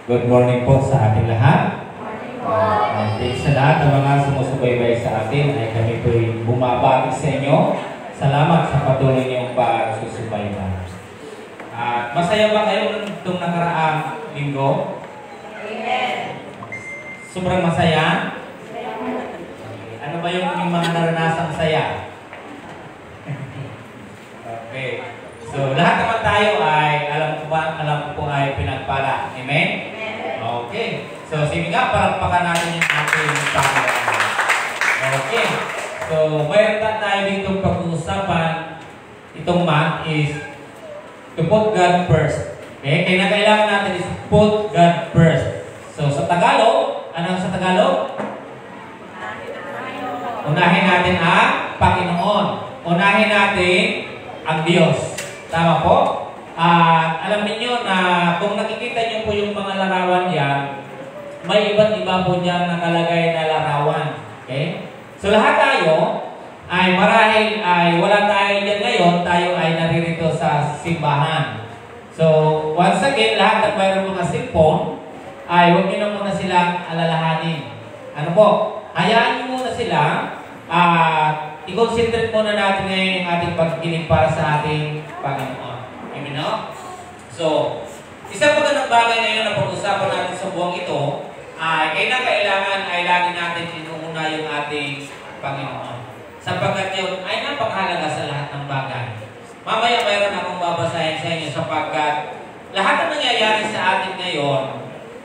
Good morning po sa ating lahat. Okay, sa lahat ng mga sumusubaybay sa atin ay kami po'y bumabati sa inyo. Salamat sa patuloy niyong pagsusubaybay. At masaya ba kayo itong nakaraang linggo? Amen. Sobrang masaya? Ano ba yung mga naranasang saya? Okay. So, lahat naman tayo ay, alam ko po ay pinagpala. Amen? Okay. So, sige nga, palakpakan natin yung ating Panginoon. Okay. So, mayroon tayo dito pag-uusapan. Itong month is to put God first. Okay? Kaya na kailangan natin is put God first. So, sa Tagalog, ano sa Tagalog? Unahin natin ang Panginoon. Unahin natin ang Diyos. Tama po? Alam niyo na kung nakikita niyo po yung mga larawan yan, may iba't iba po dyan nakalagay na larawan. Okay? So lahat tayo ay marahil ay wala tayo dyan ngayon, tayo ay naririto sa simbahan. So once again, lahat ng mayroong mga cellphone, ay huwag niyo na muna silang alalahanin. Ano po? Hayaan niyo muna sila i-concentrate muna natin ngayon yung ating pagkikinig para sa ating Panginoon. Amen, no? So, isang magandang bagay ngayon na pag-usapan natin sa buwang ito ay kailangan ay lagi natin inuuna yung ating Panginoon. Sapagkat yun ay napakahalaga sa lahat ng bagay. Mamaya mayroon akong babasahin sa inyo sapagkat lahat ng nangyayari sa atin ngayon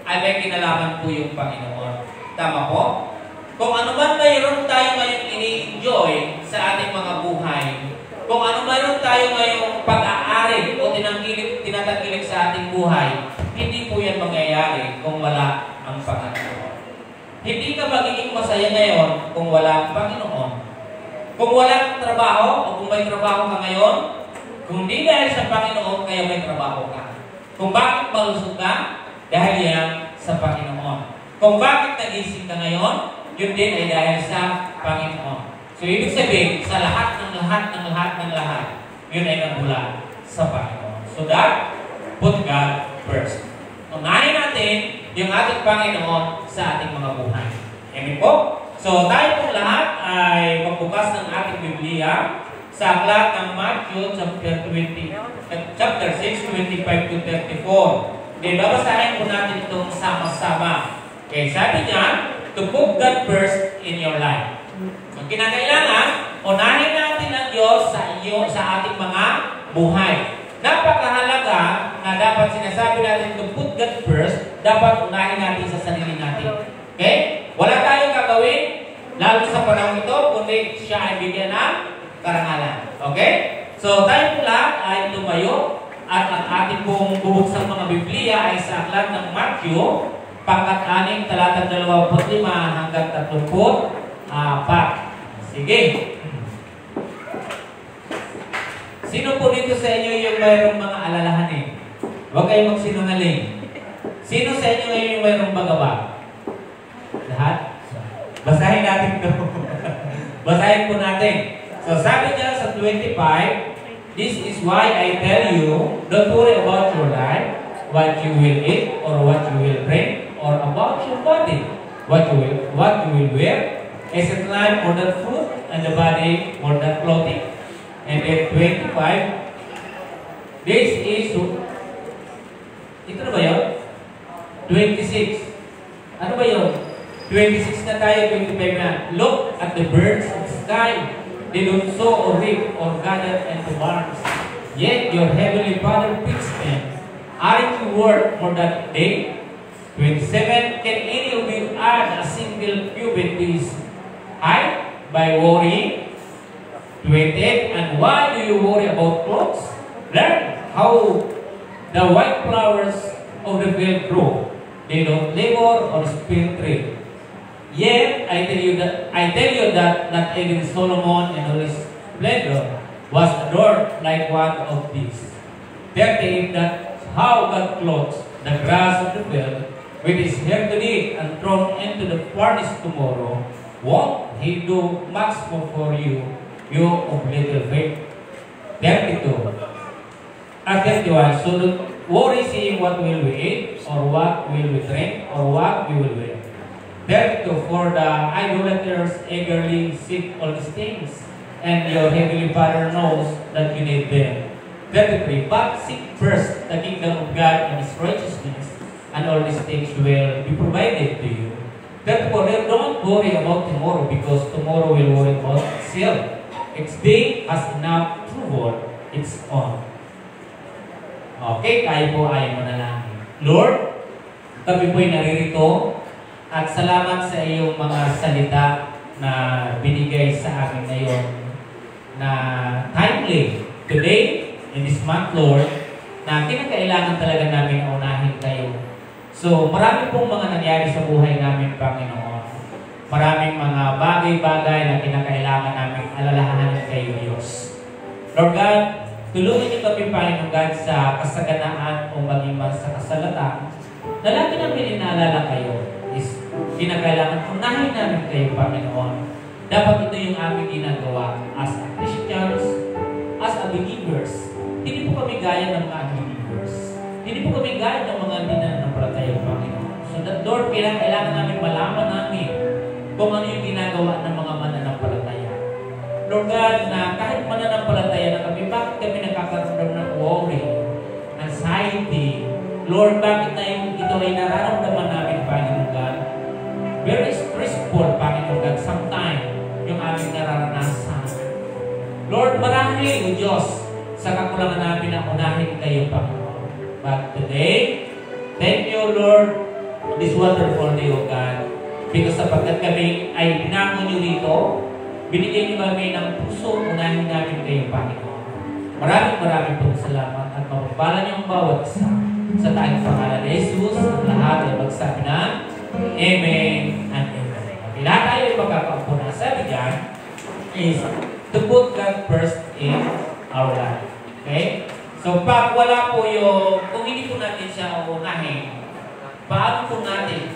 ay may kinalaman po yung Panginoon. Tama po? Kung ano man mayroon tayo ngayong ini-enjoy sa ating mga buhay, kung ano mayroon tayo ngayong pag-aari o tinatangkilik sa ating buhay, hindi po yan mangyayari kung wala ang Panginoon. Hindi ka magiging masaya ngayon kung wala ang Panginoon. Kung walang trabaho o kung may trabaho ka ngayon, kung di dahil sa Panginoon, kaya may trabaho ka. Kung bakit malusog ka, dahil yan sa Panginoon. Kung bakit nagising ka ngayon, yun din ay dahil sa Panginoon. So, ibig sabihin, sa lahat, yun ay nagmula sa Panginoon. So that, put God first. Unahin natin yung ating Panginoon sa ating mga buhay. Amen po? So, tayo po lahat ay magbukas ng ating Biblia sa aklat ng Matthew chapter 6, 25 to 34. Then, babasahin po natin itong sama-sama. Okay, sabi niya, to put God first in your life. So, kinakailangan, unahin natin ang Diyos sa ating mga buhay. Napakahalaga na dapat sinasabi natin to put God first, dapat unahin natin sa sarili natin. Okay? Wala tayong gagawin, lalo sa panahon ito, kundi siya ay bigyan ng karangalan. Okay? So, tayo po lahat ay tumayo at ang ating pong bubuksan mga Biblia ay sa aklat ng Matthew, pangkat-anim, talatang 25 hanggang 34. Sige. Sino po dito sa inyo yung mayroong mga alalahanin? Huwag kayong magsinungaling. Sino sa inyo ngayon yung mayroong bagaba? Lahat? Basahin natin ito. Basahin po natin. So sabi niya sa 25, this is why I tell you, don't worry about your life, what you will eat or what you will drink, or about your body, what you will wear. Is it life more than food, and the body more than clothing? And then 25, this is, ito na ba yun? 26. Ano ba yun? 26 na tayo, 25 na. Look at the birds of the sky. They don't sow or reap or gather into barns. Yet your heavenly Father feeds them. Aren't you worth more than they? 27, can any of you add a single cubit to his height by worrying? 28, and why do you worry about clothes? Learn how the white flowers of the field grow. They don't labor or spin thread. Yet I tell you that not even Solomon in all his splendor was adorned like one of these. 38, that how God clothes the grass of the field, with his hair today and thrown into the furnace tomorrow, won't he do much more for you, you of little faith? 32. At 31, worry saying what will we eat, or what will we drink, or what we will wear. Therefore, for the idolaters eagerly seek all these things, and your heavenly Father knows that you need them. 33. But seek first the kingdom of God and His righteousness, and all these things will be provided to you. Therefore, don't worry about tomorrow, because tomorrow will worry about itself. Its day has enough trouble its own. Okay, tayo po ay manalangin. Lord, kami po'y naririto at salamat sa iyong mga salita na binigay sa amin ngayon na timely today, in this month, Lord, na kinakailangan talaga namin unahin kayo. So, marami pong mga nangyari sa buhay namin, Panginoon. Maraming mga bagay-bagay na kinakailangan namin alalahanan kayo, Diyos. Lord God, tulungan niyo kami, Panginoon God, sa kasaganaan o maging sa kasalatan na lagi namin inaalala kayo is kinakailangan unahin namin kayo, Panginoon. Dapat ito yung aming ginagawa as a Christians, as a believers. Hindi po kami gaya ng mga unbelievers. Hindi po kami gaya ng mga hindi nananampalataya, Panginoon. So that, Lord, kailangan namin malaman namin kung ano yung ginagawa ng mga mananampalataya. Lord God, na kahit mananampalataya na kami, bakit kami nakakaramdam ng worry, anxiety? Lord, bakit na yung ito ay nararamdaman namin, Panginoon God? Very stressful, Panginoon God, sometimes yung aming nararanasan. Lord, marahil, O Diyos, sa kakulangan namin na unahin kayo, Panginoon. But today, thank you, Lord, this wonderful day, O God. Because sapagkat kami ay binangon nyo dito, binigyan nyo kami ng puso, unahin namin kayo, Panginoon. Maraming pong salamat at mapapala niyo ang bawat isa sa tayong pangalan ni Jesus. Ang lahat ay magsabi na, Amen and Amen. Okay, lahat tayo ay magkakaupo na. Sabi dyan is to put God first in our life. Okay? So, pag wala po yung, kung hindi po natin siya uunahin, paano po natin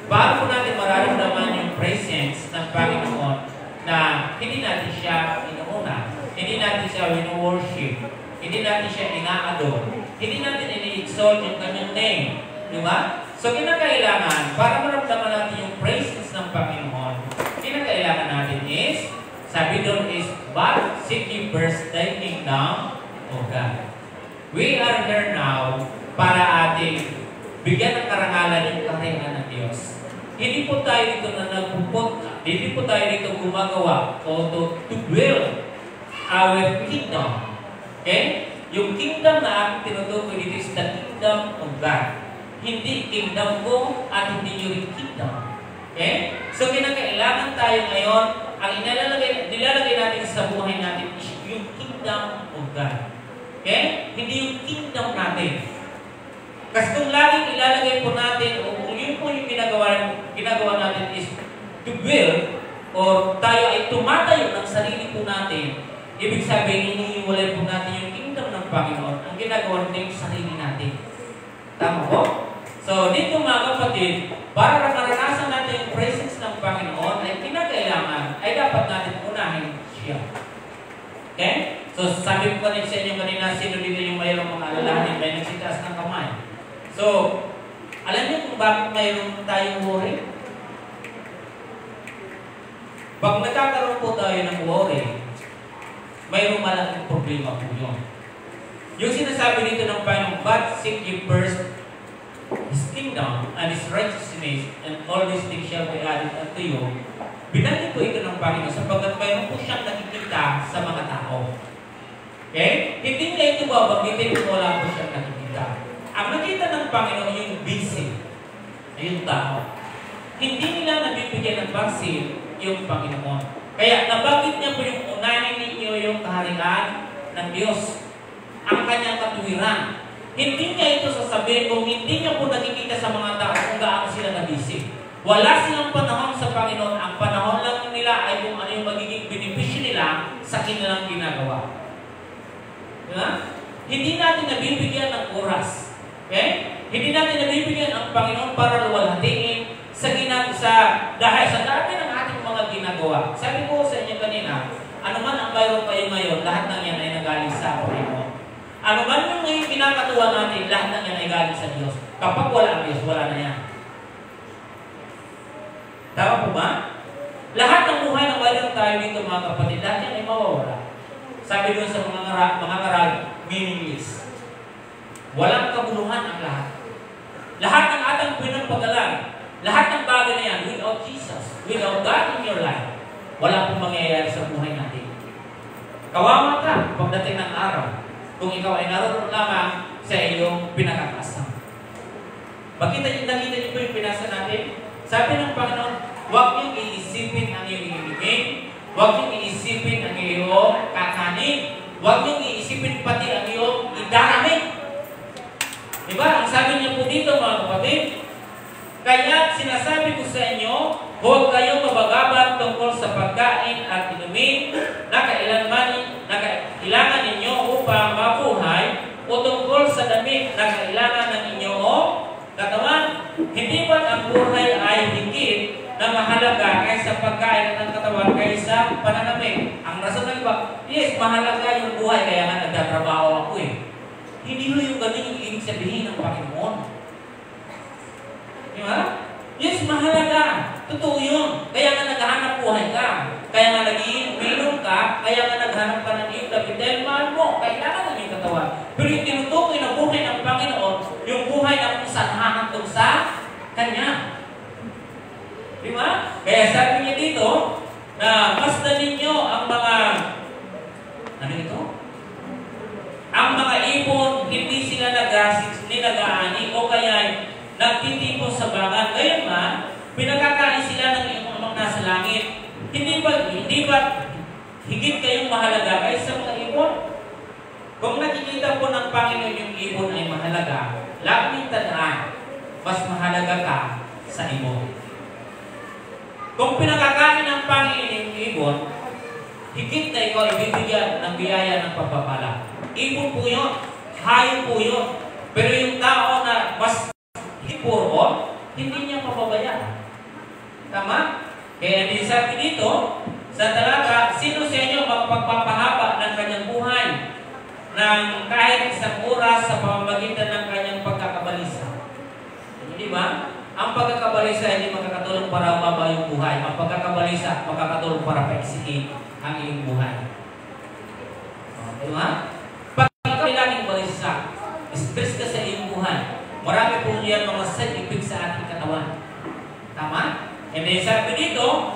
mararamdaman yung presence ng Panginoon na hindi natin siya inuuna, hindi natin siya wino-worship, hindi natin siya ina-adore, hindi natin ini-exalt yung kanyang name. Di ba? So, kinakailangan, para maramdaman natin yung presence ng Panginoon, kinakailangan natin is, sabi doon is, but seek ye first thy kingdom of God. We are here now para ating bigyan ng karangalan yung kaharian ng Diyos. Hindi po tayo dito na nagpupunta, hindi po tayo dito gumagawa o to build our kingdom. Okay? Yung kingdom na aking tinutukoy dito is the kingdom of God. Hindi kingdom ko at hindi yung kingdom. Okay? So, kinakailangan tayo ngayon, ang nilalagay natin sa buhay natin is yung kingdom of God. Okay? Hindi yung kingdom natin. Kasi kung laging ilalagay po natin, o kung yun po yung ginagawa natin is to build, o tayo ay tumatayo ng sarili po natin, ibig sabihin, iniiwalay po natin yung kingdom ng Panginoon. Ang ginagawa natin yung sarili natin. Tama po? So, dito mga kapatid, para maranasan natin yung presence ng Panginoon, ay kinakailangan, ay dapat natin unahin siya. Okay? So, sabi ko sa inyo kanina, sino dito yung mayroong mga alalahanin, may nagsitaas ng kamay. So, alam niyo kung bakit mayroon tayong worry? Pag nagkakaroon po tayo ng worry, mayroong malaking problema po yun. Yung sinasabi dito ng Panginoon, but seek ye first His kingdom and His righteousness, and all these things shall be added unto you. Binanggit po ito ng Panginoon sapagkat mayroon po siyang nakikita sa mga tao. Okay? Hindi niya ito babanggitin kung wala po siyang nakikita. Ang nakita ng Panginoon yung busy, yung tao. Hindi nila nabibigyan ng vaccine yung Panginoon. Kaya nabanggit niya po yung unahin ninyo yung kaharian ng Diyos, ang kanyang katuwiran. Hindi niya ito sasabihin kung hindi niya po nakikita sa mga tao kung gaano sila nabisi. Wala silang panahon sa Panginoon. Ang panahon lang nila ay kung ano yung magiging benepisyo nila sa kanilang ginagawa. Diba? Hindi natin nabibigyan ng oras. Okay? Hindi natin nabibigyan ang Panginoon para luwalhatiin dahil sa dami ng ating mga ginagawa. Sabi ko sa inyo kanina, ano man ang mayroon kayo ngayon, lahat ng yan ay nagaling sa Panginoon. Ano man yung ngayon pinakatuwa natin, lahat ng yan ay galing sa Diyos. Kapag wala ang Diyos, wala na yan. Tama po ba? Lahat ng buhay na walang tayo dito mga kapatid, lahat yan ay mawawala. Sabi doon sa mga ngarag, meaningless. Walang kabuluhan ang lahat. Lahat ng atang pinagpagalan, lahat ng bagay na yan, without Jesus, without God in your life, wala pong mangyayari sa buhay natin. Kawawa ka pagdating ng araw kung ikaw ay naroon lamang sa iyong pinakakasama. Nakita niyo po yung pinasa natin? Sabi ng Panginoon, huwag niyong iisipin ang iyong ibigay, huwag niyong iisipin ang iyong kakanin, huwag niyong iisipin pati ang iyong idarami. Diba? Ang sabi niya po dito mga kapatid, kaya sinasabi ko sa inyo, huwag kayong mabagabag tungkol sa pagkain at inumin na kailangan ninyo upang mabuhay o tungkol sa damit na kailangan ng inyong katawan. Hindi ba ang buhay ay higit na mahalaga kaysa pagkain ng katawan kaysa pananamit? Ang rason ng iba, yes, mahalaga yung buhay kaya nga nagtatrabaho ako eh. Hindi mo yung ganun yung ibig sabihin ng Panginoon. Di ba? Yes, mahalaga. Totoo yun. Kaya nga naghahanap buhay ka. Kaya nga nag-iinom ka. Kaya nga naghanap ka ng iyong David. Dahil mahal mo, kailangan ng iyong katawan. Pero yung tinutukoy na buhay ng Panginoon, yung buhay na kung saan hahantong sa Kanya. Di ba? Kaya sabi niya dito, na masdan ninyo ang mga, ano ito? Ang mga ibon, hindi sila nag-aani o kaya nagtitipon sa bangan. Ngayon man, pinagkakain sila ng iyong amang nasa langit. Hindi ba higit kayong mahalaga kaysa mga ibon? Kung nakikita po ng Panginoon yung ibon ay mahalaga, laging tandaan, mas mahalaga ka sa ibon. Kung pinagkakain ng Panginoon yung ibon, higit na ikaw ibibigyan ng biyaya ng pagpapala. Ibon po yun, hayop po yun. Pero yung tao na mas hipuro, hindi niya papabayaan. Tama? Kaya din sabi dito, sa talata, sino sa inyo magpagpapahaba ng kanyang buhay ng kahit isang oras sa pamamagitan ng kanyang pagkakabalisa? Hindi ba? Ang pagkakabalisa hindi makakatulong para umaba yung buhay. Ang pagkakabalisa makakatulong para paisikin ang iyong buhay. Di ba? Pagkakailangan balisa, stress ka sa iyong buhay. Marami po yan mga side effects sa ating katawan. Tama? And then sabi dito,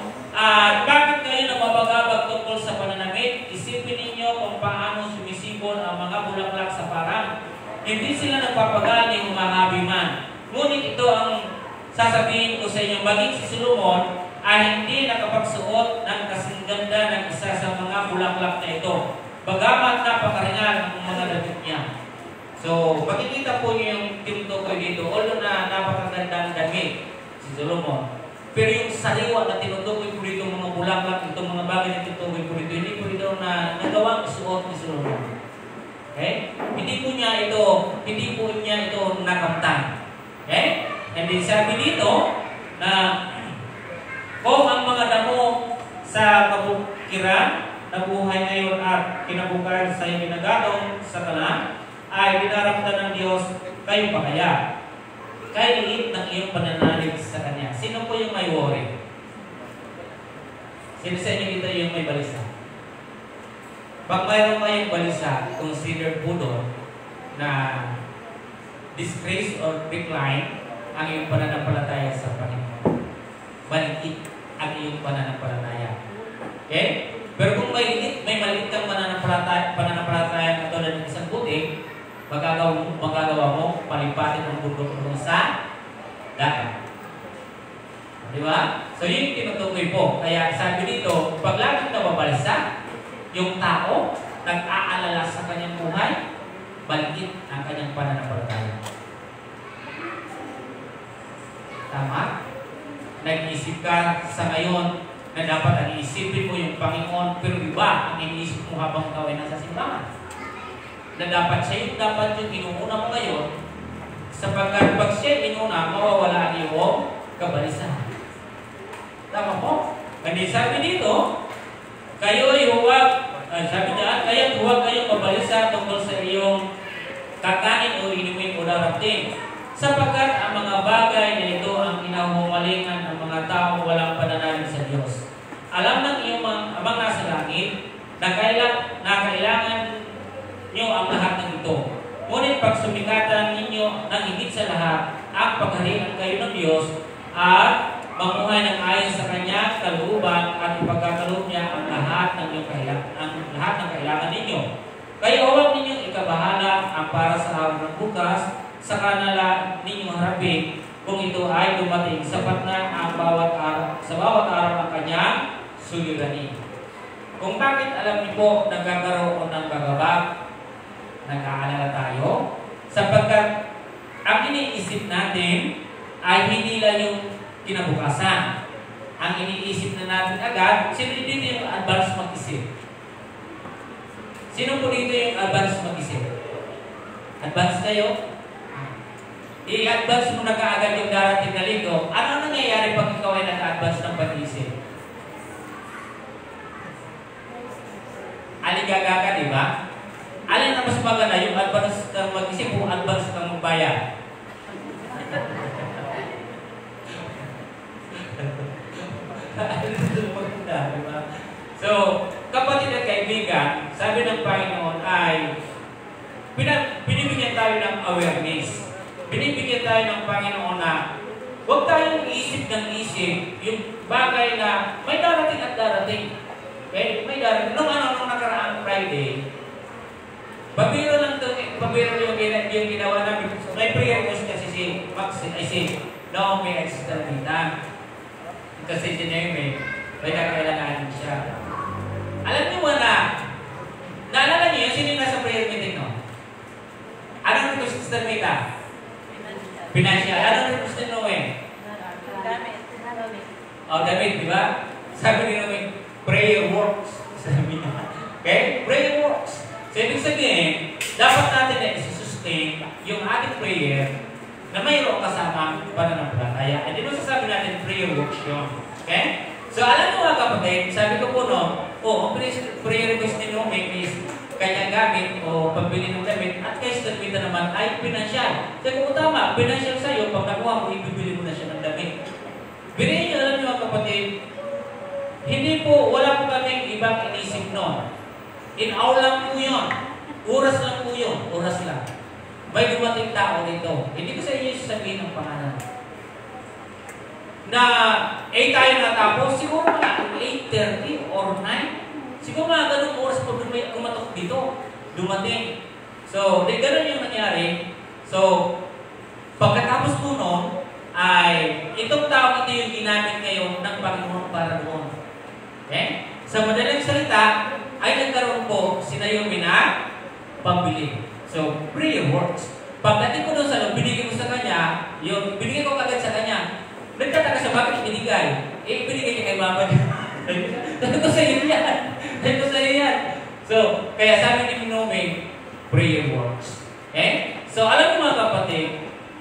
bakit kayo namabagabag tungkol sa pananamit? Isipin ninyo kung paano sumisibol ang mga bulaklak sa parang. Hindi sila nagpapagaling umahabi man. Ngunit ito ang sasabihin ko sa inyo, maging si Solomon ay hindi nakapagsuot ng kasing ganda ng isa sa mga bulaklak na ito. Bagamat napakaringan ang mga damit niya. So, makikita po niyo yung tinutukoy dito, although na napakagandang damit si Solomon. Pero yung sariwa na tinutukoy po dito, mga bulaklak, itong mga bagay na tinutukoy po dito, hindi po dito na nagawang isuot ni Solomon. Okay? Hindi po niya ito nakamtan. Okay? And then sabi dito na kung ang mga damo sa kabukiran na buhay ngayon at kinabukasan sa iyong ginagatong sa kalan ay dinaramdam ng Diyos, kayo pa kaya? Kaya liit ng iyong pananalig sa Kanya. Sino po yung may worry? Sino sa inyo dito yung may balisa? Pag mayroon kayong balisa, consider po doon na disgrace or decline ang iyong pananampalataya sa Panginoon. Maliit ang iyong pananampalataya. Okay? Pero kung may maliit kang pananampalataya katulad ng isang putik, magagawa mo palipatin ang bundok sa dagat. Di ba? So yun yung tinutukoy po. Kaya sabi dito, pag laging nababalisa, yung tao nag-aalala sa kanyang buhay, maliit ang kanyang pananampalataya. Tama? Nag-iisip ka sa ngayon na dapat ang iisipin mo yung Panginoon, pero iba ang iniisip mo habang ikaw ay nasa simbahan. Na dapat siya yung inuuna mo ngayon, sapagkat pag siya inuna, mawawala ang iyong kabalisa. Tama po? Kasi sabi dito, kayo ay huwag kayong mabalisa tungkol sa iyong kakanin o inumin o daraptin. Sapagkat ang mga bagay na ito ang kinahumalingan ng mga tao walang pananalig sa Diyos. Alam ng iyong mga nasa langit na kailangan nyo ang lahat ng ito. Ngunit pag sumikatan ninyo ng higit sa lahat ang pagharian kayo ng Diyos at mamuhay ng ayon sa Kanya kalooban at ipagkakaloob niya ang lahat ng kailangan ninyo. Kaya huwag ninyong ikabahala ang para sa araw ng bukas sa kanala ninyong harapin kung ito ay dumating sapat na ang sa bawat araw ang Kanyang suliranin. Kung bakit alam niyo po nagkakaroon ng bagabag, nag-aalala tayo, sapagkat ang iniisip natin ay hindi lang yung kinabukasan. Ang iniisip na natin agad, sino dito yung advance mag-isip? Sino po dito yung advance mag-isip? Advance kayo? I-advance mo na kaagad yung darating na linggo. Ano nangyayari pag ikaw ay nag-advance ng pag-isip? Aligaga ka, di ba? Alin na mas maganda, yung advance kang mag-isip o advance kang magbayad? So, kapatid at kaibigan, sabi ng Panginoon ay binibigyan tayo ng awareness. Binibigyan tayo ng Panginoon na huwag tayong isip ng isip yung bagay na may darating at darating. Okay? May darating. Nung nakaraang Friday, pabiro yung ginawa namin. So, may prayer ko kasi si Max, no, may externita. Kasi si Neme, may kakailanganin siya. Alam niyo mo naalala niyo yun, sino yung nasa prayer meeting, no? Anong request ni Nita? Financial. Anong request ni Noe? Damit, di ba? Sabi ni Noe, prayer works. Sabi niya. Okay? Prayer works. So, ibig sabihin, dapat natin na isi-sustain yung ating prayer na mayroong kasamang pananampalataya. Hindi mo sasabi natin prayer works yun. Okay? So, alam mo mga kapatid, sabi ko po ang prayer request ni Noe is kanyang gamit o pambili ng damit at kay Stepita naman ay pinansyal. Sabi ko, tama, pinansyal sa'yo, pag nakuha mo, ibibili mo na siya ng damit. Birihin niyo, alam niyo mga kapatid, hindi po, wala po kaming ibang inisip noon. In-hour lang po yun. Oras lang po yun. Oras lang. May dumating tao dito. Hindi ko sa inyo sasabihin ang pangalan. Na 8 tayo natapos, siguro mga 8:30 or 9. Siguro mga ganung oras po kumatok dito. Dumating. So, ganun yung nangyari. So, pagkatapos po noon, ay itong tao ito yung ginamit ngayon ng Panginoon para doon. Okay? Sa madaling salita, ay nagkaroon po si Naomi na pambili. So, prayer works. Pagdating ko doon sa loob, binigay ko sa kanya, yung binigay ko kagad sa kanya, nagtataka siya, bakit binigay? Binigay niya kay mama niya. Dahil ko sa iyo yan. Dahil ko sa iyo yan. So, kaya sabi ni Naomi, prayer works. Okay? So, alam niyo mga kapatid,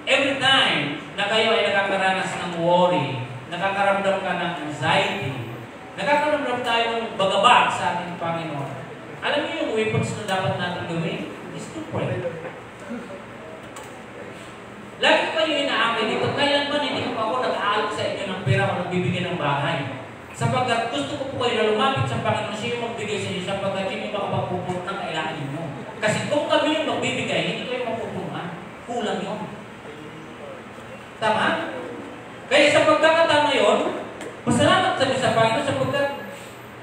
every time na kayo ay nakakaranas ng worry, nakakaramdam ka ng anxiety, nakakaramdam tayo ng bagabag sa ating Panginoon. Alam niyo yung weapons na dapat natin gawin? Is to pray. Lagi ko kayo inaamay dito, kailanman hindi ko ako nag-aalok sa inyo ng pera o nagbibigay ng bahay. Sapagkat gusto ko po kayo na lumapit sa Panginoon, siya yung magbigay sa inyo sapagkat yun yung makapagpupunta ng kailangan ninyo. Kasi kung kami yung magbibigay, hindi kayo mapupunta. Kulang yun. Tama? Kaya sa pagkakataon na yun, pasalamat sabi sa Panginoon sapagkat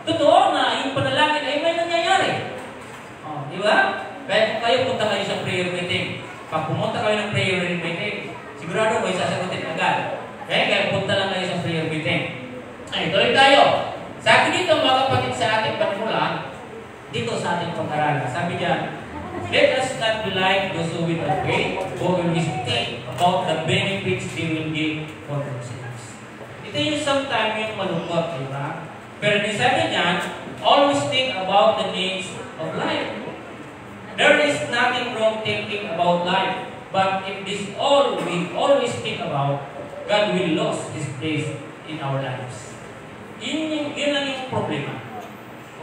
totoo na yung panalangin ay may nangyayari. Di ba? Kaya kung kayo punta kayo sa prayer meeting, pag pumunta kayo ng prayer meeting, sigurado kayo sasagutin agad. Kaya punta lang kayo sa prayer meeting. Ay, tuloy tayo. Sabi dito mga kapatid sa ating panimula, dito sa ating pag-aaral. Sabi diyan, let us not be like those who will obey, who will think about the benefits they will give for themselves. Ito yung sometimes yung malungkot, di ba? Pero sabi niyan, always think about the needs of life. There is nothing wrong thinking about life, but if this all we always think about, God will lose His place in our lives. Yun lang yung problema.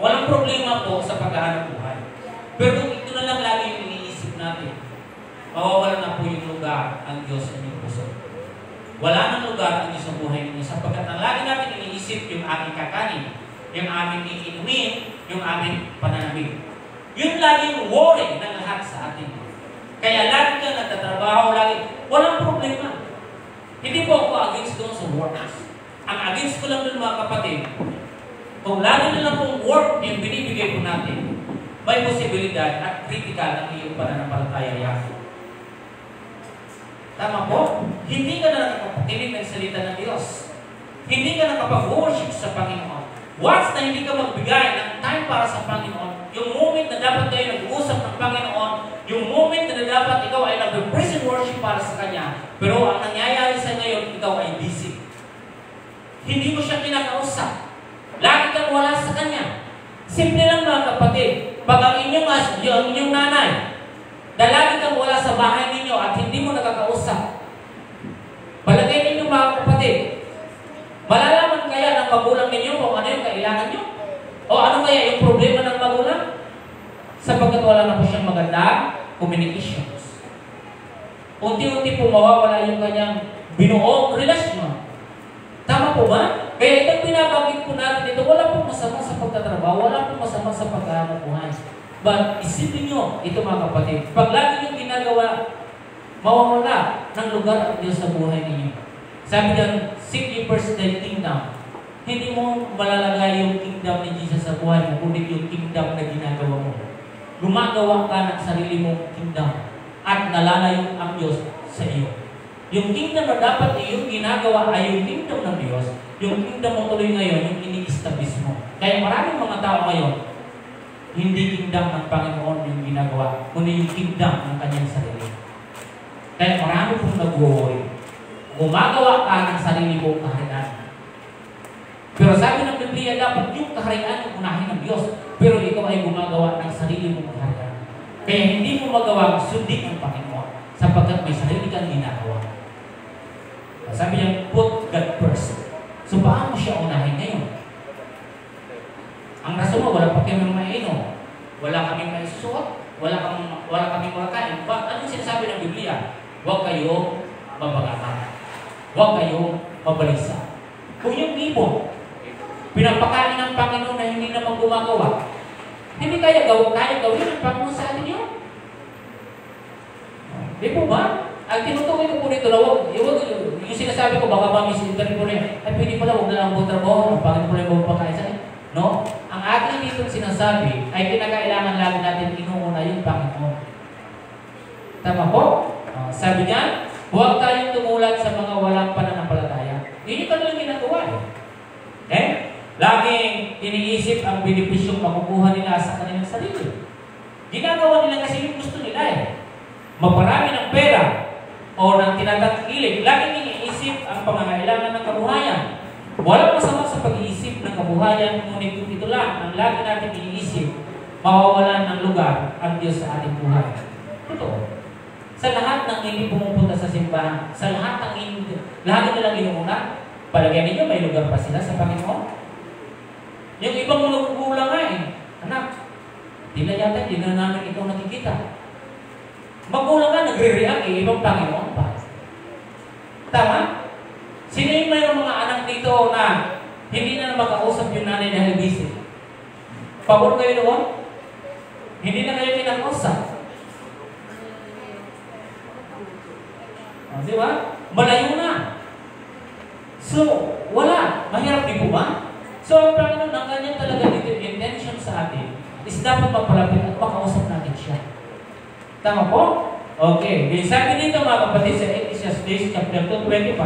Walang problema po sa paghahanap buhay. Pero kung ito na lang lagi yung iniisip natin, mawawala na po yung lugar ang Diyos sa inyong puso. Wala nang lugar ang Diyos sa buhay ninyo sapagkat ang lagi natin iniisip yung aming kakanin, yung aming iinumin, yung aming pananamig. Yun lagi yung worry ng lahat sa atin. Kaya lagi kang nagtatrabaho, lagi, walang problema. Hindi po ako against doon sa works. Ang against ko lang doon mga kapatid, kung lagi na lang pong work yung binibigay po natin, may posibilidad at critical ang iyong pananampalataya. Tama po? Hindi ka na nakapagtinig ng salita ng Diyos. Hindi ka nakapag-worship sa Panginoon. Once na hindi ka magbigay ng time para sa Panginoon, yung moment na dapat kayo nag-uusap ng Panginoon, yung moment na dapat ikaw ay nag-praise and worship para sa Kanya, pero ang nangyayari sa ngayon, ikaw ay busy. Hindi mo siya kinakausap. Lagi kang wala sa Kanya. Simple lang mga kapatid, pag ang inyong nanay, lagi kang wala sa bahay ninyo at hindi mo nakakausap, palagay ninyo mga kapatid, malalaman kaya ng magulang ninyo kung ano yung kailangan nyo? O ano kaya yung problema ng magulang? Sapagkat wala na po siyang magandang communications. Unti-unti po mawawala yung kanyang binuong relasyon. Tama po ba? Kaya itong binabanggit po natin ito, wala pong masama sa pagtatrabaho, wala pong masama sa pagkahanap buhay. But isipin nyo, ito mga kapatid, pag lagi yung ginagawa, mawawala ng lugar ang Diyos sa buhay ninyo. Sabi niyan, seek ye first the kingdom. Hindi mo malalagay yung kingdom ni Jesus sa buhay mo, kundi yung kingdom na ginagawa mo. Gumagawa ka ng sarili mong kingdom at nalalayo ang Diyos sa iyo. Yung kingdom na dapat iyong ginagawa ay yung kingdom ng Diyos. Yung kingdom mo tuloy ngayon, yung ini-establish mo. Kaya maraming mga tao ngayon, hindi kingdom ng Panginoon yung ginagawa, kundi yung kingdom ng kanyang sarili. Kaya marami pong nag-worry. Gumagawa ka ng sarili mong kaharian. Pero sabi ng Biblia, dapat yung kaharian yung unahin ng Diyos. Pero ikaw ay gumagawa ng sarili mong kaharian. Kaya hindi mo magawa sundin ang Panginoon sapagkat may sarili kang ginagawa. Sabi niya, put God first. So paano siya unahin ngayon? Ang rason mo, wala pa kami mainom. Wala kaming maisusuot. Wala kaming makakain. Anong sinasabi ng Biblia? Huwag kayo mabagahan. Huwag kayong mabalisa. Kung yung ibon, pinapakain ng Panginoon na hindi naman gumagawa, hindi kaya gawin ng Panginoon sa atin yun. Di po ba? Ang tinutukoy ko po dito na yung sinasabi ko, baka mamisinterin ko rin, ay pwede pala, huwag na lang po trabaho, ang Panginoon po rin magpapakain sa akin. No? Ang ating dito sinasabi ay kinakailangan lagi natin inuuna yung Panginoon. Tama po? Sabi niya, huwag tayong tumulat sa mga walang pananampalataya. Yun yung kanilang ginagawa eh. Laging iniisip ang benepisyong makukuha nila sa kanilang sarili. Ginagawa nila kasi yung gusto nila eh. Magparami ng pera o ng tinatangkilik. Laging iniisip ang pangangailangan ng kabuhayan. Walang masama sa pag-iisip ng kabuhayan, ngunit ito lang ang lagi natin iniisip, mawawalan ng lugar ang Diyos sa ating buhay. Totoo. Sa lahat ng hindi pumupunta sa simbahan, sa lahat ng lahat nilang inuuna, palagyan ninyo may lugar pa sila sa Panginoon. Yung ibang mga kukulang nga eh, anak, di na yata, di na namin ikaw nakikita. Magulang nga, nagre-react eh, ibang Panginoon pa. Tama? Sino yung mayroong mga anak dito na hindi na makausap yung nanay dahil busy? Pabor kayo doon? Hindi na kayo kinakausap. Di ba? Malayo na. So, wala. Mahirap di po ba? So, ang Panginoon, ang kanyang talaga dito, intention sa atin, is dapat mapalapit at makausap natin siya. Tama po? Okay. Sabi dito mga kapatid sa Ecclesiastes chapter 2:25,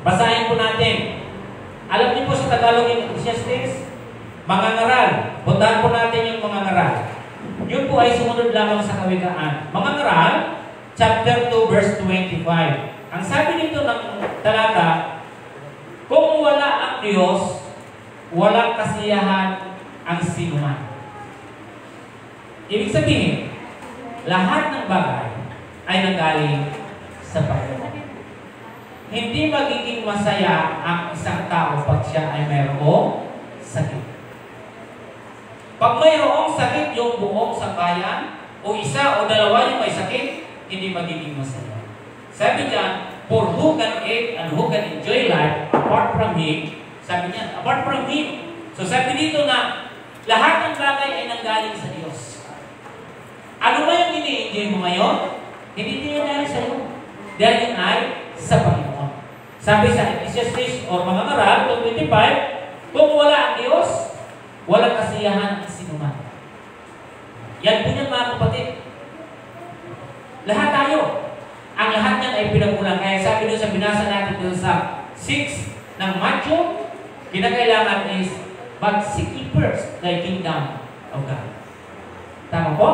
basahin po natin. Alam niyo po sa Tagalog yung Ecclesiastes, mangangaral. Puntahan po natin yung mangangaral. Yun po ay sumunod lamang sa kawikaan. Mangangaral, chapter 2, verse 25. Ang sabi dito ng talata, kung wala ang Diyos, walang kasiyahan ang sinuman. Ibig sabihin, lahat ng bagay ay nanggaling sa Panginoon. Hindi magiging masaya ang isang tao pag siya ay mayroong sakit. Pag mayroong sakit yung buong sangkayan, o isa o dalawa yung may sakit, hindi magiging masaya. Sabi niya, for who can eat and who can enjoy life apart from Him, sabi niya, apart from Him. So sabi dito na, lahat ng bagay ay nanggaling sa Diyos. Ano ba yung ini-enjoy mo ngayon? Hindi din yan sa iyo. Dahil yun ay sa Panginoon. Sabi sa Ecclesiastes or mga ngaral, 25, kung wala ang Diyos, walang kasiyahan ang sinuman. Yan po yan mga kapatid. Lahat tayo. Ang lahat niyan ay pinagmulan. Kaya sabi doon sa binasa natin doon sa 6 ng Matthew, kinakailangan is, but seek ye first thy kingdom of God. Tama po?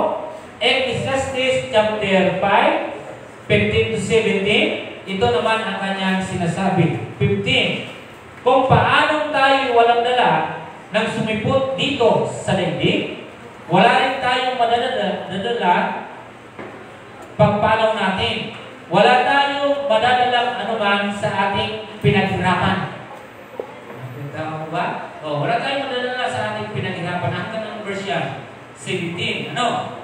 Ecclesiastes chapter 5, 15 to 17, ito naman ang kanyang sinasabi. 15, kung paanong tayo walang dala nang sumipot dito sa daigdig, wala rin tayong madadala pagpanaw natin. Wala tayong madadalang anuman sa ating pinaghirapan. Tama ba? Wala tayong madadala sa ating pinaghirapan. Hanggang ng verse yan, 17. Ano?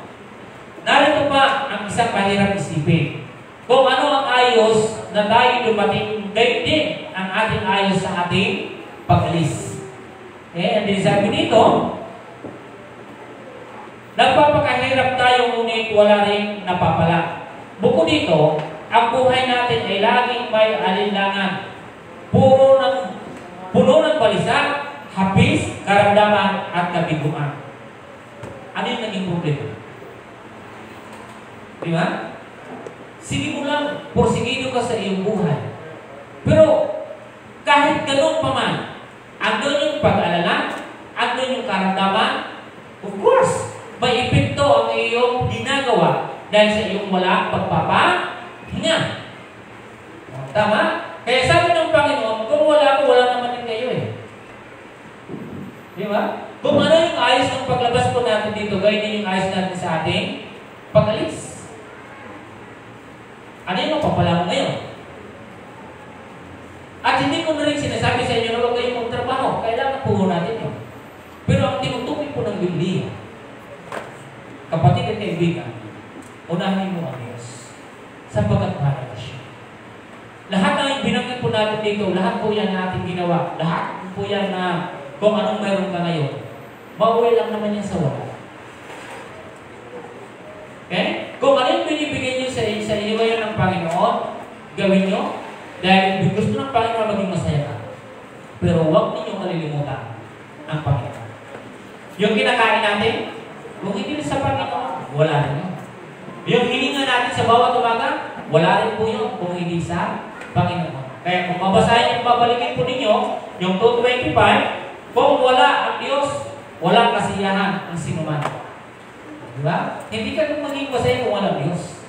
Narito pa ang isang mahirap isipin. Kung ano ang ayos na tayo dumating, gayon din ang ating ayos sa ating pag-alis. Ang sabi dito, nagpapakahirap tayo ngunit wala rin napapala. Bukod dito, ang buhay natin ay laging may alinlangan. Puno ng balisa, hapis, karamdaman, at kabiguan. Ano yung naging problema? Di ba? Sige mo lang, porsigido ka sa iyong buhay. Pero, kahit ganun pa man, andun yung pag-alala, andun yung karamdaman, of course, may epekto ang iyong ginagawa dahil sa iyong walang pagpapahinga. Tama? Kaya sabi ng Panginoon, kung wala ko, wala naman din kayo eh. Di ba? Kung ano yung ayos ng paglabas po natin dito, gawin din yung ayos natin sa ating pag-alis. Ano yung mapapala mo ngayon? At hindi ko na rin sinasabi sa inyo na huwag kayong magtrabaho. Kailangan po natin yun. Pero ang tinutukoy po ng Biblia, kapatid at kaibigan, unahin mo ang Diyos sapagkat mahalaga siya. Lahat ng binanggit po natin dito, lahat po yan na ating ginawa. Lahat po yan na kung anong mayroon ka ngayon, mauwi lang naman yan sa wala. Okay? Kung ano yung binibigay niyo sa iyo ngayon ng Panginoon, gawin niyo dahil gusto ng Panginoon maging masaya ka. Pero huwag ninyong malilimutan ang Panginoon. Yung kinakain natin, kung hindi sa Panginoon, wala rin yun. Yung hininga natin sa bawat umaga, wala rin po yun kung hindi sa Panginoon. Kaya kung mabasahin yung babalikin po ninyo, yung 2:25, kung wala ang Diyos, walang kasiyahan ang sinuman. Diba? Hindi ka nung maging masaya kung walang Diyos.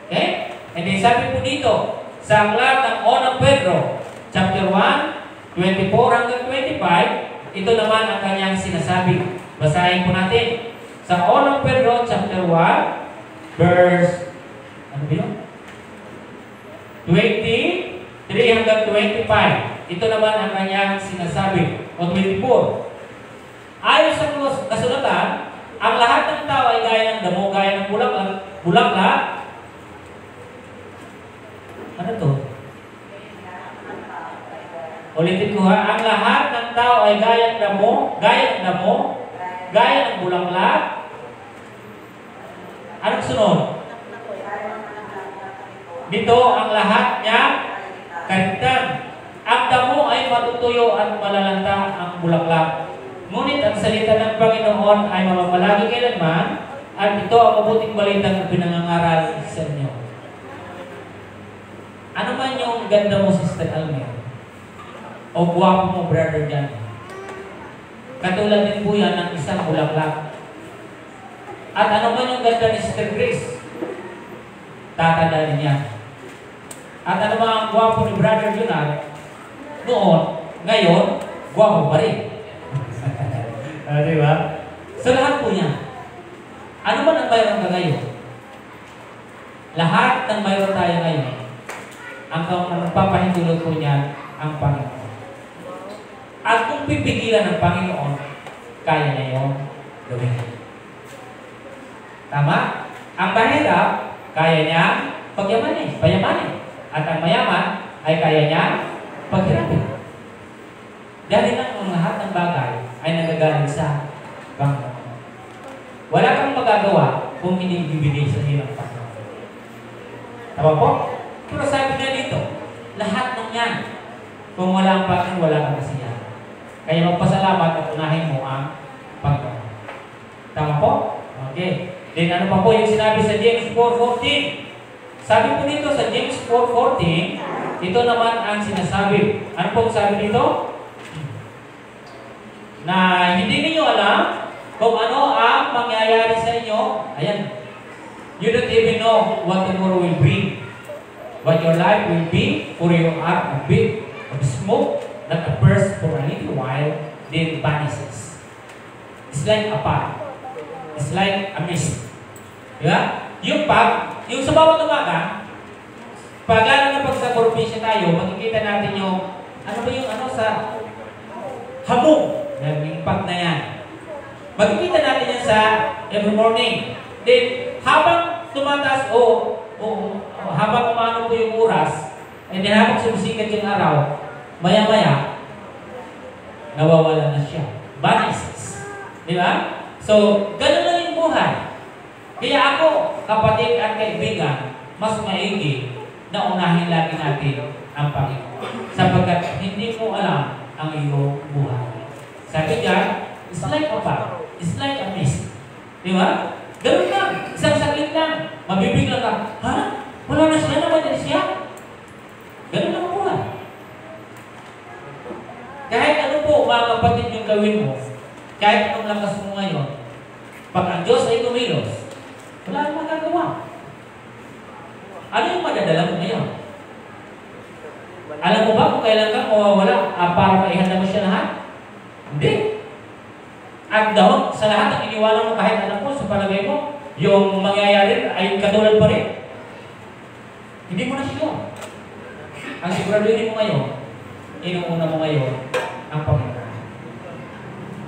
Okay? And then sabi po dito, sa aklat ng 1 Pedro, chapter 1, 24 hanggang 25, ito naman ang kanyang sinasabi. Basahin po natin. Sa 1 Pedro, chapter 1, verse, ano ba yun? 23 hanggang 25. Ito naman ang kanyang sinasabi. O 24. Ayon sa kasulatan, ang lahat ng tao ay gaya ng damo, gaya ng bulaklak. Ano to? Ulitin ko ha. Ang lahat ng tao ay gaya ng damo, gaya ng bulaklak. Anong sunod? Dito ang lahat niya kalitan. Ang damo ay matutuyo at malalanta ang bulaklak. Ngunit ang salita ng Panginoon ay mamamalagi kailanman at ito ang mabuting balitang pinangangaral sa inyo. Ano man yung ganda mo, Sister Almer? O guwapo mo, Brother John? Katulad din po yan ng isang bulaklak. At ano man yung ganda ni Sister Grace? Tatanda din yan. At ano man ang guwapo ni Brother Junard? Noon, ngayon, guwapo pa rin. Diba? So lahat po niya. Ano man ang mayroon ka ngayon? Lahat ng mayroon tayo ngayon, ang magpapahintulot po niya ang Panginoon. At kung pipigilan ng Panginoon, kaya na yun gawin. Tama? Ang mahirap, kaya niya payamanin. At ang mayaman ay kaya niya paghirapin. Dahil ang lahat ng bagay ay nagagaling sa Panginoon. Wala kang magagawa kung hindi bibigay sa iyo ng Panginoon. Tama po? Pero sabi na dito, lahat ng yan, kung wala ang Panginoon, wala kang kasiyahan. Kaya magpasalamat at unahin mo ang Panginoon. Tama po? Okay. Then ano pa po yung sinabi sa James 4:14? Sabi po dito sa James 4:14, ito naman ang sinasabi. Ano po sabi dito? Na hindi niyo alam kung ano ang mangyayari sa inyo. Ayan. You don't even know what tomorrow will bring. What your life will be, for you are a bit of smoke that appears for a little while, then vanishes. It's like a fire. It's like a mist. Diba? Yung sa bawat umaga, lalo na pag sa probinsya tayo, makikita natin yung, ano ba yung sa hamog, yung impact na yan. Makikita natin yan sa every morning. Then, habang tumataas habang umano po yung oras, and then habang sumisikat yung araw, maya-maya, nawawala na siya. Vanishes. Diba? So, ganun lang yung buhay. Kaya ako, kapatid at kaibigan, mas maigi na unahin lagi natin ang Panginoon. Sapagkat hindi mo alam ang iyong buhay. Sabi dyan, it's like a fire. It's like a mist. Di ba? Ganun lang. Isang saglit lang. Mabibigla ka. Ha? Wala na siya? Naman na siya? Ganun lang ang buhay. Kahit ano po, mga kapatid, yung gawin mo, kahit anong lakas mo ngayon, pag ang Diyos ay kumilos, wala ang magagawa. Ano yung madadala mo ngayon? Alam mo ba kung kailan kang mawawala para maihanda mo siya lahat? Hindi. At daw, sa lahat ng iniwala mo, kahit alam mo, sa palagay mo, yung mangyayari ay katulad pa rin. Hindi mo na siya. Ang siguraduhin mo ngayon, inuuna mo ngayon ang Panginoon.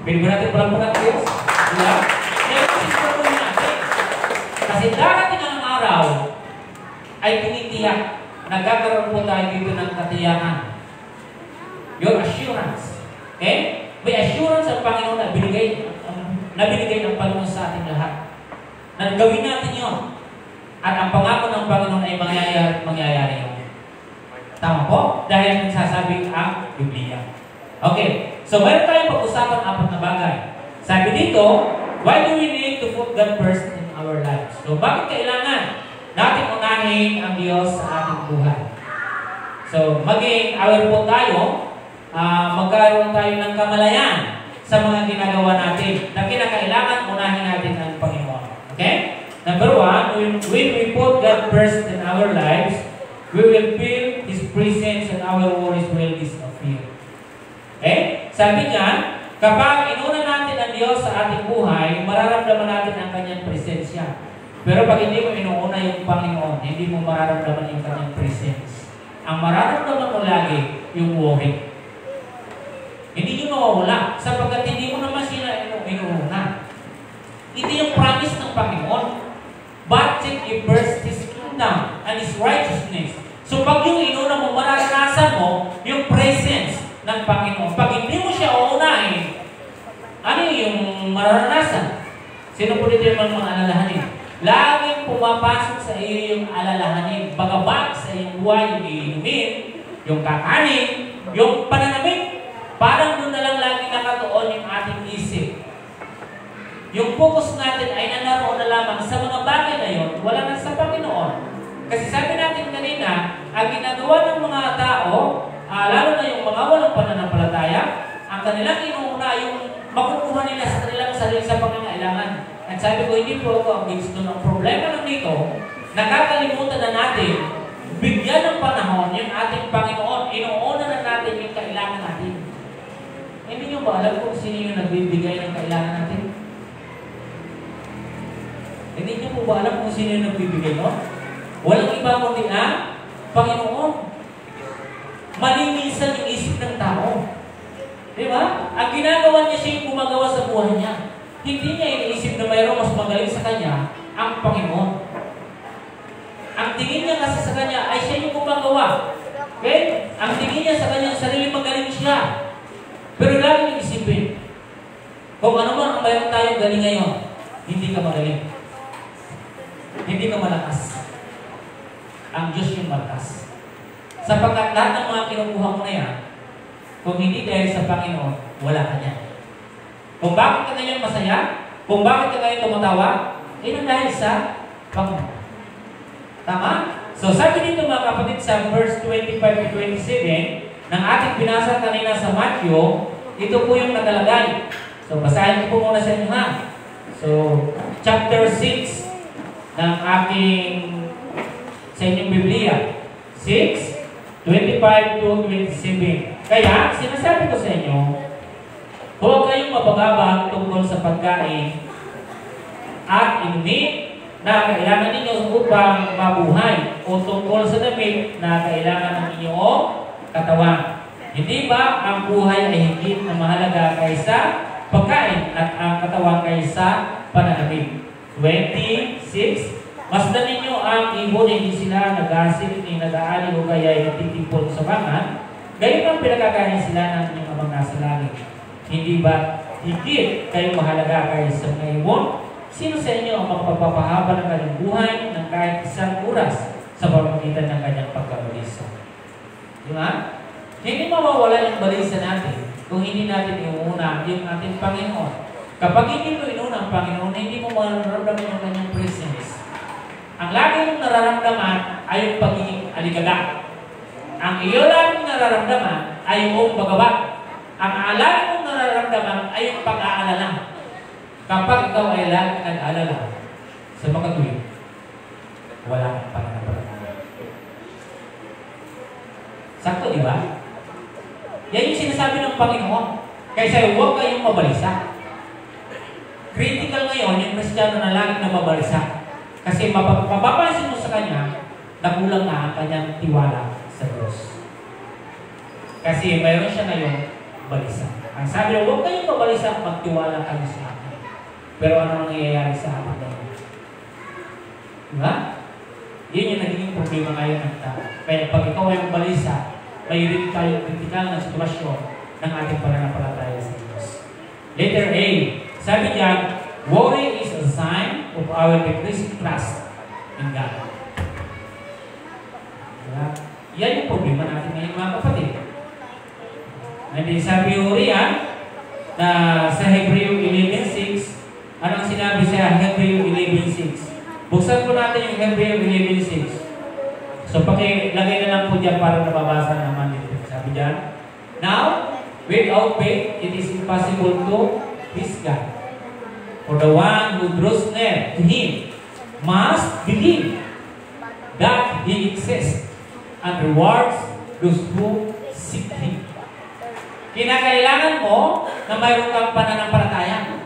Pwede ba natin palang Diyos? Diba? Kaya siguraduhin natin. Kasi darating ang araw ay tinitiyak, nagkakaroon po tayo dito ng katiyakan. Your assurance. Okay? May assurance ang Panginoon na binigay ng Panginoon sa ating lahat. Na gawin natin yun. At ang pangako ng Panginoon ay mangyayari yun. Tama po? Dahil nagsasabi ang Biblia. Okay. So, mayroon tayong pag-usapan 4 na bagay. Sabi dito, why do we need to put God first in our lives? So, bakit kailangan natin unahin ang Diyos sa ating buhay? So, maging aware po tayo, magkaroon tayo ng kamalayan sa mga ginagawa natin na kinakailangan unahin natin ang Panginoon. Okay? Number 1, when we put God first in our lives, we will feel His presence and our worries will disappear. Okay? Sabi niya, kapag inuna natin ang Diyos sa ating buhay, mararamdaman natin ang Kanyang presensya. Pero pag hindi mo inuuna yung Panginoon, hindi mo mararamdaman yung Kanyang presence. Ang mararamdaman mo lagi, yung worry. Hindi yung mawawala, sapagkat hindi mo naman sila inuuna. Hindi yung promise ng Panginoon. But seek ye first His kingdom and His righteousness. So pag yung inuna mo, mararanasan mo yung presence ng Panginoon. Pag hindi mo siya uunahin, ano yung mararanasan? Sino po dito yung mga alalahanin? Laging pumapasok sa iyo yung alalahanin. Bagabag sa iyong buhay, yung iinumin, yung kakanin, yung pananamit. Parang doon na lang lagi nakatuon yung ating isip. Yung focus natin ay naroon na lamang sa mga bagay na yun, wala na sa Panginoon. Kasi sabi natin kanina, ang ginagawa ng mga tao, lalo na yung mga walang pananampalataya, ang kanilang inuuna yung makukuha nila sa kanilang sarili sa pangangailangan. At sabi ko, hindi po ako ang gusto ng problema lang dito, nakakalimutan na natin, bigyan ng panahon yung ating Panginoon, inuuna na natin yung kailangan natin. Hindi nyo ba alam kung sino yung nagbibigay ng kailangan natin? Hindi nyo po ba alam kung sino yung nagbibigay no? Walang iba kundi ang Panginoon. Malinisan yung isip ng tao. Di ba? Ang ginagawa niya siya yung gumagawa sa buhay niya. Hindi niya iniisip na mayroong mas magaling sa kanya ang Panginoon. tingin niya kasi sa kanya ay siya yung gumagawa. Okay? Ang tingin niya sa kanyang sarili, magaling siya. Pero lagi niyo isipin, kung ano man ang mayroon tayong galing ngayon, hindi ka magaling. Hindi ka malakas. Ang Diyos yung malakas. Sapagkat lahat ng mga kinukuha mo na yan, kung hindi dahil sa Panginoon, wala ka niya. Kung bakit ka ngayon masaya, kung bakit ka ngayon tumatawa, ay dahil sa Panginoon. Tama? So sabi dito mga kapatid sa verse 25 to 27 ng ating binasa kanina sa Matthew, ito po yung nakalagay. So basahin ko po muna sa inyo ha. So chapter 6 ng aking sa inyong Biblia. 6, 25 to 27. Kaya sinasabi ko sa inyo, huwag kayong mapagabang tungkol sa pagkain at inumin na kailangan ninyo upang mabuhay o tungkol sa damit na kailangan ng inyong katawan. Hindi ba ang buhay ay higit na mahalaga kaysa pagkain at ang katawan kaysa pananamit? 26. Masdan ninyo ang ibon, hindi sila nag-asin, hindi nag-aani o kaya ay nagtitipon sa bakan. Gayon ang pinagkakain sila ng inyong amang nasa langit. Hindi ba higit kayo mahalaga kaysa mga ibon? Sino sa inyo ang magpapahaba ng kanyang buhay ng kahit isang oras sa pamamagitan ng kanyang pagkabalisa? Di ba? Hindi mawawala yung balisa natin kung hindi natin iuna yung ating Panginoon. Kapag hindi mo inuna ang Panginoon, hindi mo mararamdaman yung kanyang presence. Ang lagi mong nararamdaman ay yung pagiging aligaga. Ang iyo lagi mong nararamdaman ay yung paggawa. Ang lagi mong nararamdaman ay yung pag-aalala. Kapag ikaw ay lagi nag-aalala sa mga tuwing, wala kang pananampalataya. Sakto, di ba? Yan yung sinasabi ng Panginoon. Kaysa huwag kayong mabalisa. Critical ngayon yung Kristiyano na lagi na mabalisa. Kasi mapapansin mo sa kanya, nakulang na ang kanyang tiwala sa Diyos. Kasi mayroon siya ngayon balisa. Ang sabi na, huwag kayong mabalisa, magtiwala kayo sa akin. Pero ano nangyayari sa atin ngayon? Diba? Yun yung naging problema ngayon ng tao. Kaya pag ikaw ay balisa, mayroon tayong kritikal na sitwasyon ng ating pananampalataya sa Diyos. Letter A, sabi niya, worry is a sign of our decreasing trust in God. Diba? Yan yung problema natin ngayon mga kapatid. Hindi sabi Uriah na sa Hebreo 11:6, anong sinabi sa Hebreo 11:6? Buksan po natin yung Hebreo 11:6. So pakilagay na lang po dyan para nababasa naman dito. Sabi dyan, now, without faith, it is impossible to please God. For the one who draws near to Him must believe that He exists and rewards those who seek Him. Kinakailangan mo na mayroon kang pananampalataya.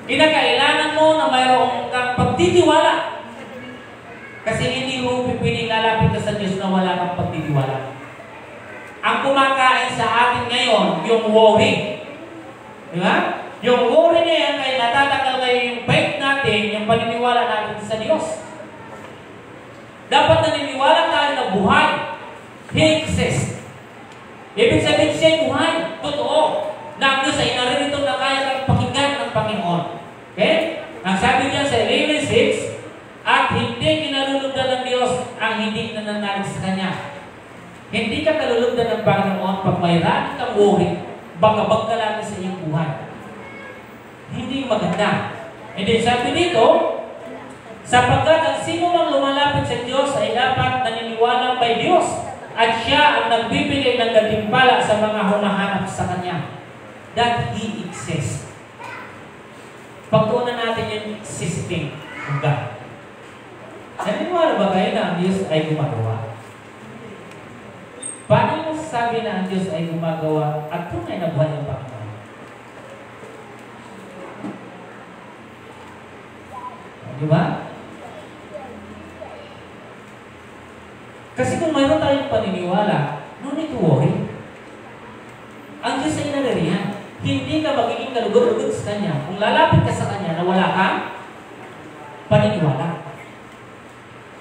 Kinakailangan mo na mayroon kang pagtitiwala. Kasi hindi mo pipiling lalapit ka sa Diyos na wala kang pagtitiwala. Ang kumakain sa atin ngayon, yung worry. Di ba? Yung worry na yan ay natatanggal kayo yung faith natin, yung paniniwala natin sa Diyos. Dapat naniniwala tayo na buhay. He exists. Ibig sabihin siya buhay. Totoo. Na ang Diyos ay naririto na kaya kang pakinggan ng Panginoon. Okay? Ang sabi niya sa 11:6, at hindi kinalulugdan ng Diyos ang hindi nananalig sa Kanya. Hindi ka kalulugdan ng Panginoon pag mayroon kang worry, bagabag ka lang sa iyong buhay. Hindi maganda. And then sabi dito, sapagkat ang sino mang lumalapit sa Diyos ay dapat naniniwala may Diyos at siya ang nagbibigay ng gantimpala sa mga humahanap sa Kanya. That He exists. Pagtuunan natin yung existing ng God. Naniniwala ba kayo na ang Diyos ay gumagawa? Paano yung sabi na ang Diyos ay gumagawa at tunay na buhay ng Panginoon? Di ba? Kasi kung mayroon tayong paniniwala, no need to worry. Ang Diyos ay naririyan. Hindi ka magiging kalugod-lugod sa Kanya kung lalapit ka sa Kanya na wala kang paniniwala.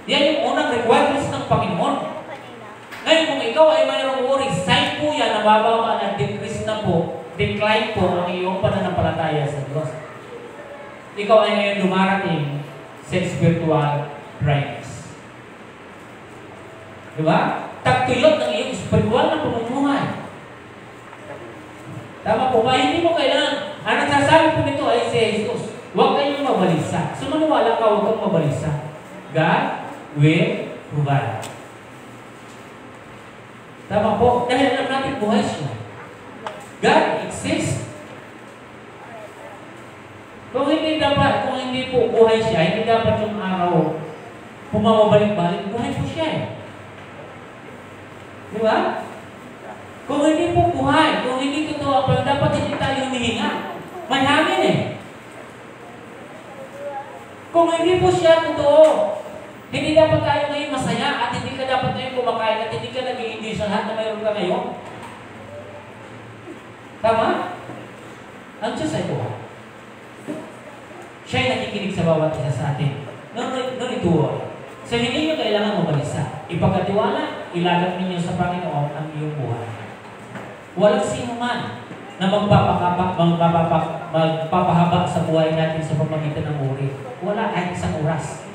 Yan yung unang requirements ng Panginoon. Ngayon, kung ikaw ay mayroong worry, sign po yan na bababa na decrease na po, decline po ang iyong pananampalataya sa Diyos. Ikaw ay ngayon dumarating sa spiritual dryness. Diba? Tagtuyot ng iyong spiritual na pamumuhay. Tama po ba? Hindi mo kailangan. Ang nagsasabi po nito ay si Jesus. Huwag kayong mabalisa. So maniwala ka, huwag kang mabalisa. God will provide. Tama po. Dahil alam natin buhay siya. God exists. Kung hindi po buhay siya, hindi dapat yung araw pumabalik-balik, buhay po siya eh. Di ba? Kung hindi po buhay, kung hindi totoo, dapat hindi tayo humihinga. May hangin eh. Kung hindi po siya totoo, hindi dapat tayo ngayon masaya at hindi ka dapat ngayon kumakain at hindi ka nag-i-enjoy sa lahat na mayroon ka ngayon. Tama? Ang Diyos ay buhay. Siya ay nakikinig sa bawat isa sa atin. No ito. So hindi nyo kailangan mabalisa. Ipagkatiwala, ilagat ninyo sa Panginoon ang iyong buhay. Walang sino man na magpapahaba sa buhay natin sa pamamagitan ng uri. Wala kahit isang oras.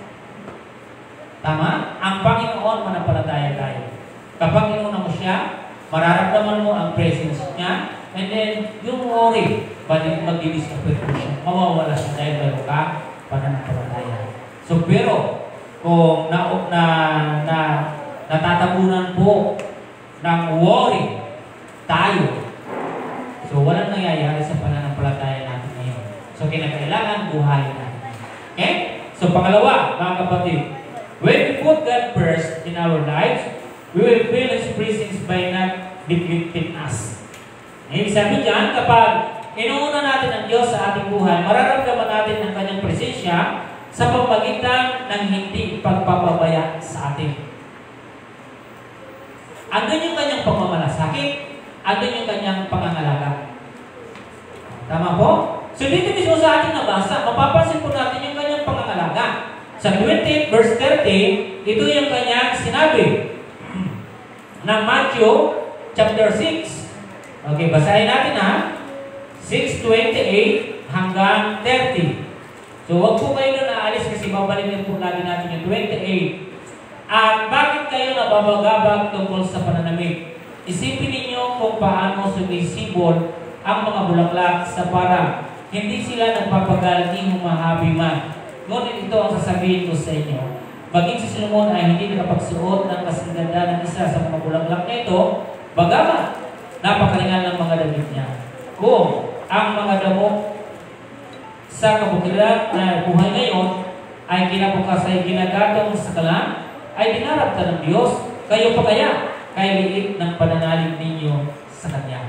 Tama? Ang Panginoon, manampalataya tayo. Kapag inuna mo siya, mararamdaman mo ang presence niya, and then yung uri, mag-i-disappear mo siya. Mawawala siya dahil meron ka pananampalataya. So, pero, kung natatabunan po ng worry tayo, so walang nangyayari sa pananampalataya natin ngayon. So kinakailangan buhay natin. Okay? So pangalawa, mga kapatid, when we put God first in our lives, we will feel His presence by not neglecting us. Ibig sabihin dyan, kapag inuuna natin ang Diyos sa ating buhay, mararamdaman natin ang Kanyang presensya sa pamamagitan ng hindi pagpapabaya sa atin. Andun yung Kanyang pagmamalasakit, andun yung Kanyang pangangalaga. Tama po? So dito mismo sa ating nabasa, mapapansin po natin yung Kanyang pangangalaga. Sa 20 verse 30, ito yung Kanyang sinabi na Matthew chapter 6. Okay, basahin natin ha. 6:28 hanggang 30. So wag po kayo na naalis kasi babalikin po lagi natin yung 28. At bakit kayo nababagabag tungkol sa pananamit? Isipin ninyo kung paano sumisibol ang mga bulaklak sa parang hindi sila nagpapagaling humahabi man. Ngunit ito ang sasabihin ko sa inyo. Maging si Solomon ay hindi nakapagsuot ng kasinganda ng isa sa mga bulaklak na ito, bagamat napakalingan ng mga damit niya. Kung ang mga damo sa kabukiran na buhay ngayon ay kinabukas ay ginagatong sa kalan, ay dinarap ka ng Diyos, kayo pa kaya kay liit ng pananalig ninyo sa Kanya.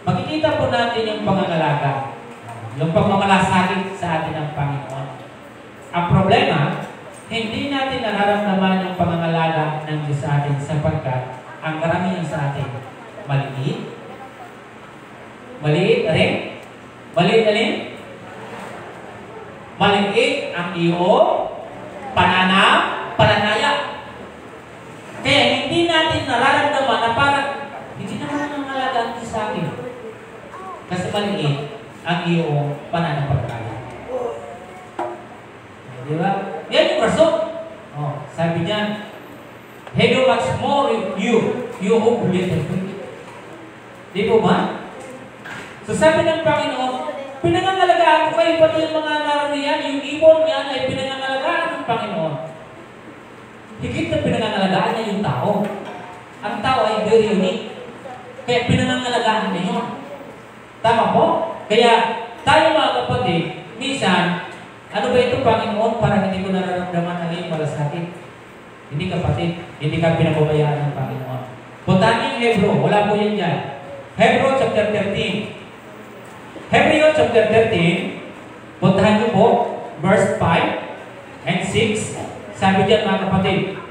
Makikita po natin yung pangangalaga, yung pagmamalasakit sa atin ng Panginoon. Ang problema, hindi natin nararamdaman yung pangangalaga ng Diyos sa atin sapagkat ang karamihan sa atin maliit. Maliit rin? Maliit rin? Maliit ang iyong pananaya. Kaya hindi natin nararamdaman na parang hindi naman nangangalaga ang Diyos sa akin. Kasi maliit ang iyong pananampalataya. Di ba? Yan yung rason. Oh, sabi niya, "How much more you who believe." Di po ba? So sabi ng Panginoon, pinangangalagaan ko kayo pati yung mga narariyan, yung ibon yan ay pinangangalagaan ng Panginoon. Higit na pinangangalagaan niya yung tao. Ang tao ay very unique. Kaya pinangangalagaan niya yun. Tama po? Kaya tayo mga kapatid, minsan, ano ba ito Panginoon para hindi ko nararamdaman ang iyong malasakit? Hindi kapatid, hindi ka pinababayaan ng Panginoon. Puntahan niyo yung Hebrew, wala po yan dyan. Hebrew chapter 13. Hebrew chapter 13, puntahan niyo po, verse 5 and 6. Sabi dyan mga kapatid,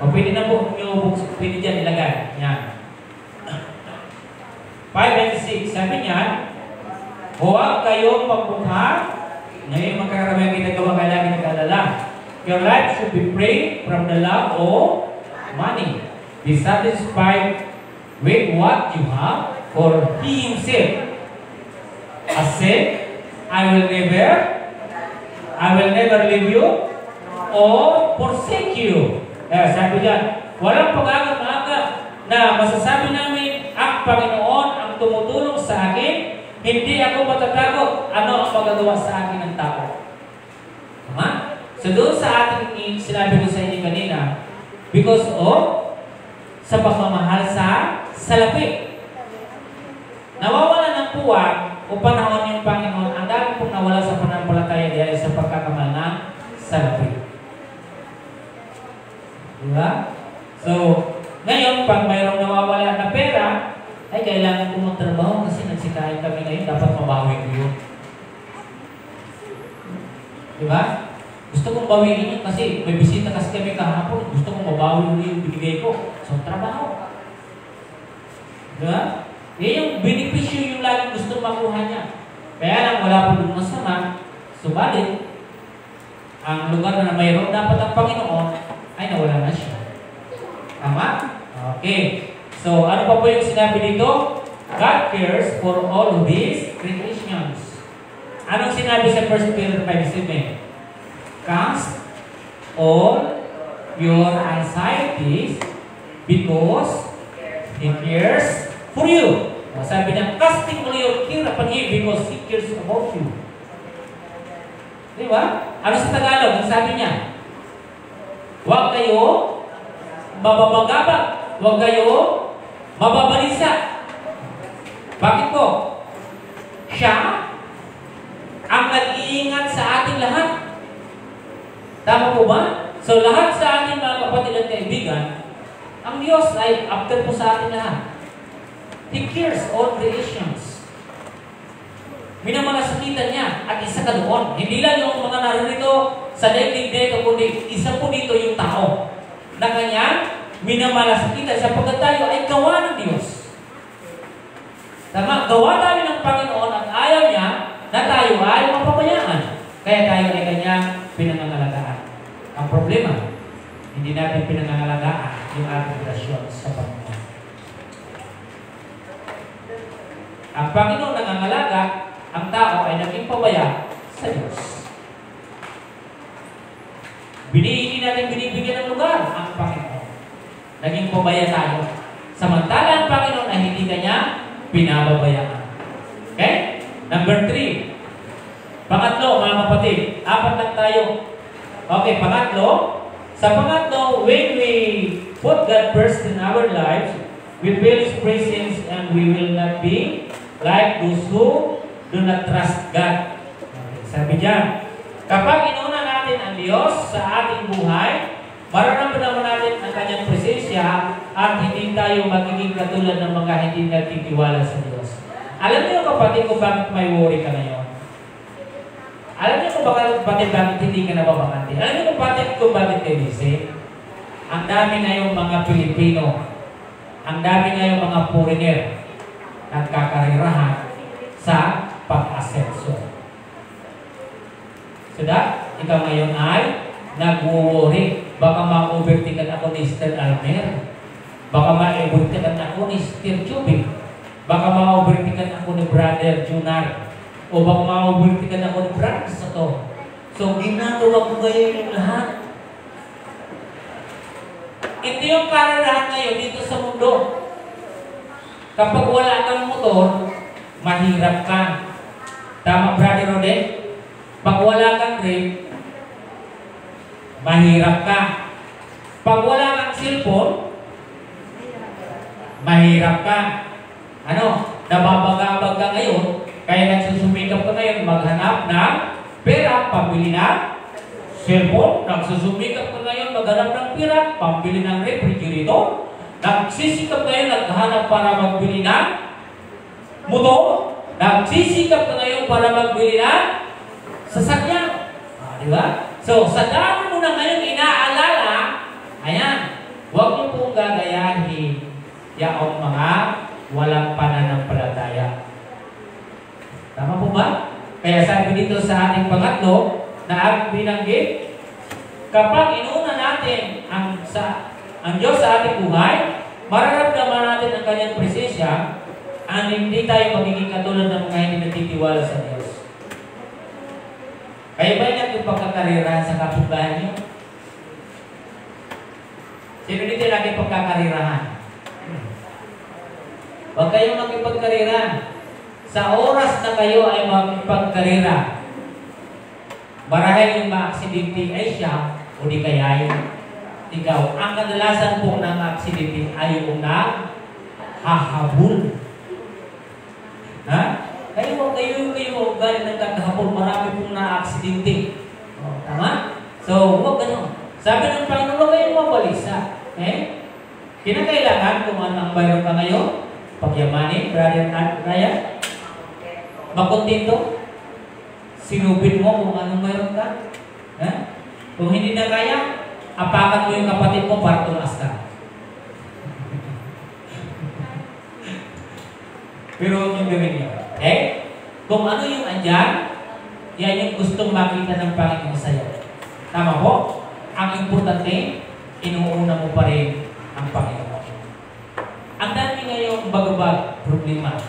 o pwede na po yung pwede dyan ilagay. Yan. 5 and 6, sabi niya, huwag kayong magmukha. Ngayon magkakaraming ginagawa kaya lagi nag-alala. Your life should be free from the love of money. Be satisfied with what you have, for He Himself has said, I will never leave you or forsake you. Sabi dyan, walang pag-aga-aga na masasabi namin ang Panginoon ang tumutulong sa akin, hindi ako matatakot ano ang magagawa sa akin ng tao. Tama? So doon sa ating sinabi ko sa inyo kanina, because of sa pagmamahal sa salapi. Nawawala ng puwag o panahon yung Panginoon, ang dami pong nawala sa pananampalataya dahil sa pagkakamahal ng salapi. Diba? So, ngayon, pag mayroong nawawala na pera, ay kailangan ko magtrabaho kasi nagsikain kami ngayon, dapat mabawi ko yun. Diba? Gusto kong bawiin yun kasi may bisita kasi kami kahapon. Gusto kong mabawi yung binigay ko. So, trabaho. Diba? Yan yung benepisyo yung laging gusto makuha niya. Kaya lang wala po doon masama. Subalit, ang lugar na mayroon dapat ang Panginoon ay nawala na siya. Tama? Okay. So, ano pa po yung sinabi dito? God cares for all of His creations. Anong sinabi sa 1 Peter 5:7? Cast all your anxieties because He cares for you. Sabi niya, casting all your care upon Him because He cares about you. Diba? Ano sa Tagalog? Ang sabi niya, huwag kayo mababagabag, huwag kayo mababalisa. Bakit po? Siya ang nag-iingat sa ating lahat. Tama po ba? So lahat sa ating mga kapatid at kaibigan, ang Diyos ay after po sa ating lahat. He cares all creations. Minamalasakitan niya at isa ka doon. Hindi lang yung mga naririto sa daigdig dito, kundi isa po dito yung tao na kanya minamalasakitan sapagkat tayo ay gawa ng Diyos. Tama, gawa tayo ng Panginoon at ayaw niya na tayo ay mapabayaan. Kaya tayo ay kanya pinangangalagaan. Ang problema, hindi natin pinangangalagaan yung ating relasyon sa Panginoon. Ang Panginoon nangangalaga, ang tao ay naging pabaya sa Diyos. Hindi natin binibigyan ng lugar ang Panginoon. Naging pabaya tayo. Samantala ang Panginoon ay hindi kanya pinababayaan. Okay? Number 3. Pangatlo, mga kapatid. 4 lang tayo. Okay, pangatlo. Sa pangatlo, when we put God first in our lives, we feel His presence and we will not be like those who do not trust God. Okay, sabi dyan, kapag inuna natin ang Diyos sa ating buhay, mararamdaman naman natin ang Kanyang presensya at hindi tayo magiging katulad ng mga hindi nagtitiwala sa Diyos. Alam niyo kapatid kung bakit may worry ka ngayon? Alam niyo kung bakit hindi ka nababakante? Alam niyo kung bakit kayo busy? Ang dami ngayong mga Pilipino, ang dami ngayong mga foreigner nagkakarirahan sa pag-asenso. So that, ikaw ngayon ay nag-worry. Baka ma-overtikan ako ni Sister Almer. Baka ma-overtikan ako ni Sister Chubby. Baka ma-overtikan ako ni Brother Junar. O baka ma-overtikan ako ni Brother Soto. So, ginagawa ko ngayon yung lahat. Ito yung kararahan ngayon dito sa mundo. Kapag wala kang motor, mahirap ka. Tama, Brother Rodel? Pag wala kang grade, mahirap ka. Pag wala kang cellphone, mahirap ka. Ano? Nababagabag ka ngayon, kaya nagsusumikap ka ngayon maghanap ng pera, pambili ng cellphone. Nagsusumikap ka ngayon maghanap ng pera, pambili ng refrigerator. Nagsisikap ngayon naghanap para magbili ng motor. Nagsisikap ka ngayon para magbili ng sasakyan. Di ba? So, sa dami mo na ngayon inaalala, ayan, huwag mo pong gagayahin yaong mga walang pananampalataya. Tama po ba? Kaya sabi dito sa ating pangatlo na ang binanggit, kapag inuuna natin ang Diyos sa ating buhay, mararamdaman natin ang kanyang presensya, ang hindi tayo magiging katulad ng mga hindi nagtitiwala sa Diyos. Kayo ba yung pagkakarirahan sa kapitbahay niyo? Sino dito lagi pagkakarirahan? Huwag kayong magpagkarira. Sa oras na kayo ay magpagkarira, marahil yung ma-aksidente ay siya o di kaya ikaw. Ang kadalasan po ng aksidente ay yung hahabol. Ha? Kayo galing nagkakahabol, marami pong na-aksidente. Tama? So, huwag ganun. Sabi ng Panginoon, huwag kayong mabalisa. Kinakailangan kung ano ang mayroon ka ngayon, pagyamanin, brother at Ryan, makontento, sinubin mo kung anong mayroon ka. Kung hindi na kaya, apakan mo yung kapatid mo para tumaas ka. Pero huwag yung gawin niyo. Kung ano yung andyan, yan yung gustong makita ng Panginoon sa'yo. Tama po? Ang importante, inuuna mo pa rin ang Panginoon. Ang dami ngayong bagabag problema.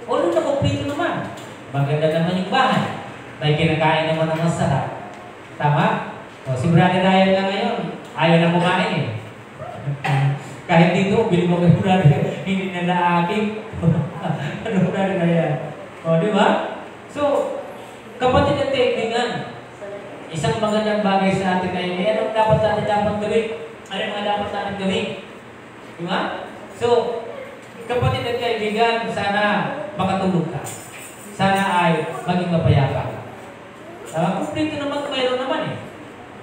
Ulo na kumplito naman. Maganda naman yung bahay. May kinakain naman ng masarap. Tama? Si Brother Ryan na ngayon, ayaw na kumain Kahit dito, bili mo kayo Brother, hindi na naakit. Ano Brother Ryan? Di ba? So, kapatid at kaibigan, isang magandang bagay sa atin ngayon, anong dapat natin gawin? Ano yung mga dapat natin gawin? Di ba? So, kapatid at kaibigan, sana makatulog ka. Sana ay maging mapayapa. Kumplito naman, mayroon naman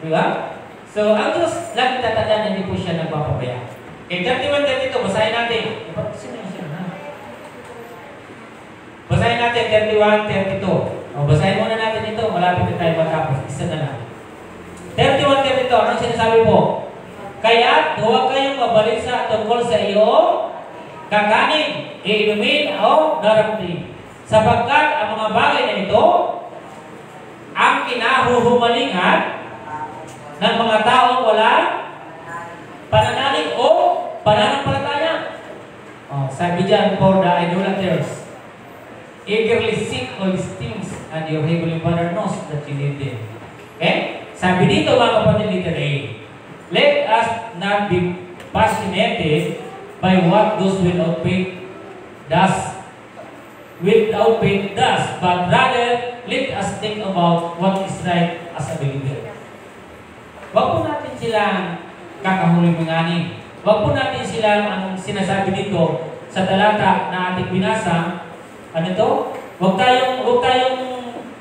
Di ba? So, ang Diyos, lagi tatandaan, hindi po siya nagpapabaya. Okay, 31-32, basahin natin. Basahin natin, 31-32. Basahin muna natin ito, malapit na tayo matapos. Isa na lang. 31-32, anong sinasabi po? Kaya, huwag kayong mabalisa tungkol sa iyo, kakanin, iinumin, o daramdamin. Sapagkat ang mga bagay na ito, ang kinahuhumalingan ng mga taong wala pananalig o pananampalataya. Sabi dyan, for the idolaters, eagerly seek all these things, and your heavenly Father knows that you need them. Sabi dito mga kapatid literally, let us not be fascinated by what those without faith does, but rather let us think about what is right as a believer. Huwag po natin silang kakahuling-minganin. Huwag po natin silang ang sinasabi dito sa talata na ating binasa. Ano to? Huwag tayong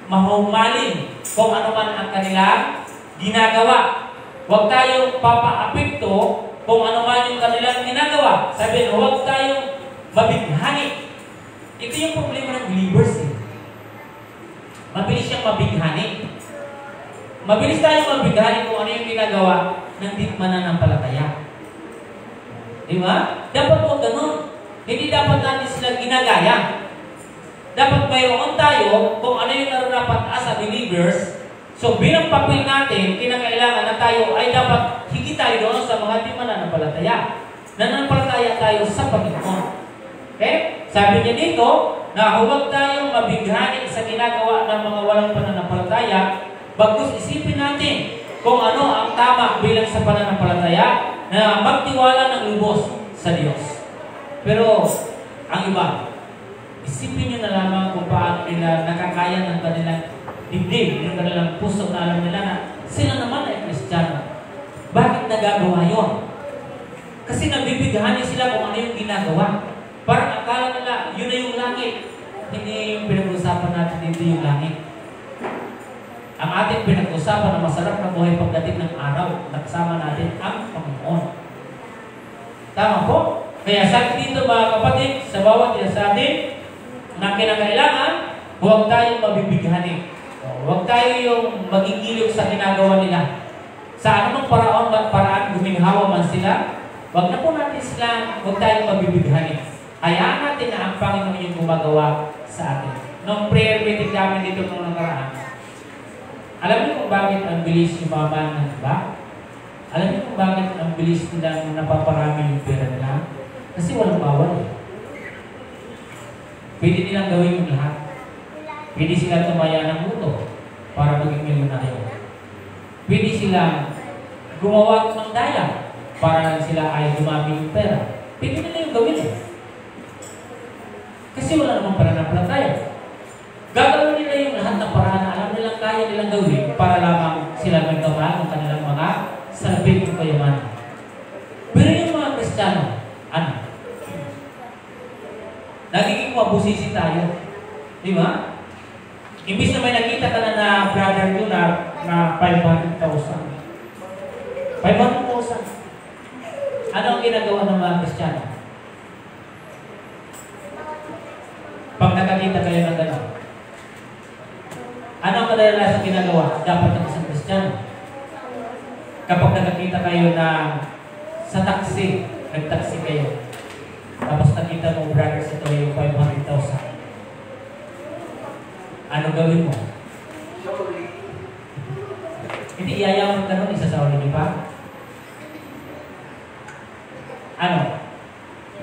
mahumalin kung ano man ang kanilang ginagawa. Huwag tayong papaapekto kung ano man yung kanilang ginagawa. Sabi, huwag tayong mabighani. Ito yung problema ng believers. Mabilis siyang mabighani. Mabilis tayong mabighani kung ano yung ginagawa ng di mananampalataya. Di ba? Dapat po ganun. Hindi dapat natin sila ginagaya. Dapat mayroon tayo kung ano yung nararapat as a believers. So bilang papel natin, kinakailangan na tayo ay dapat higit tayo doon sa mga di mananampalataya. Nananampalataya tayo sa Panginoon. Sabi niya dito na huwag tayong mabighani sa ginagawa ng mga walang pananampalataya. Bagkus isipin natin kung ano ang tama bilang sa pananampalataya na magtiwala ng lubos sa Diyos. Pero ang iba, isipin nyo na lamang kung paano nila nakakaya ng kanilang dibdib, ng kanilang puso na alam nila na sila naman ay Kristiyano. Bakit nagagawa yun? Kasi nabibighani sila kung ano yung ginagawa. Parang akala nila, yun na yung langit. Hindi yung pinag-usapan natin dito yung langit. Ang ating pinag-usapan na masarap na buhay pagdating ng araw, nakasama natin ang Panginoon. Tama po? Kaya sabi dito mga kapatid, sa bawat isa sa atin, na kinakailangan, huwag tayong mabibighani. Huwag tayo yung magigilip sa ginagawa nila. Sa anumang paraan guminhawa man sila, huwag na po natin sila, huwag tayong mabibighani. Hayaan natin na ang Panginoon yung gumagawa sa atin. Nung prayer meeting namin dito nung nakaraan, Alam niyo kung bakit ang bilis yumaman ng iba? Alam niyo kung bakit ang bilis nilang napaparami yung pera nila? Kasi walang bawal eh. Pwede nilang gawin yung lahat. Pwede silang tumaya ng muto para maging milyonaryo. Pwede silang gumawa ng daya para lang sila ay dumami yung pera. Pwede nila yung gawin eh. Kasi wala namang pananampalataya. Gagawin nila yung lahat ng paraan na alam nilang kaya nilang gawin para lamang sila magkamaan ng kanilang mga salbing ng kayamanan. Pero yung mga Kristiyano, ano? Nagiging mabusisi tayo. Di ba? Imbis na may nakita ka na brother nyo na 500,000. 500,000. Ano ang ginagawa ng mga Kristiyano? Pag nakakita kayo ng gano'n, ano ang kadalasang ginagawa dapat ng isang Kristiyano? Kapag nakakita kayo na sa taxi, nag-taxi kayo, tapos nakita mo, brother, ito yung 500,000. Ano gawin mo? Hindi iyayaman ka nun, isa sa ulo, di ba? Ano?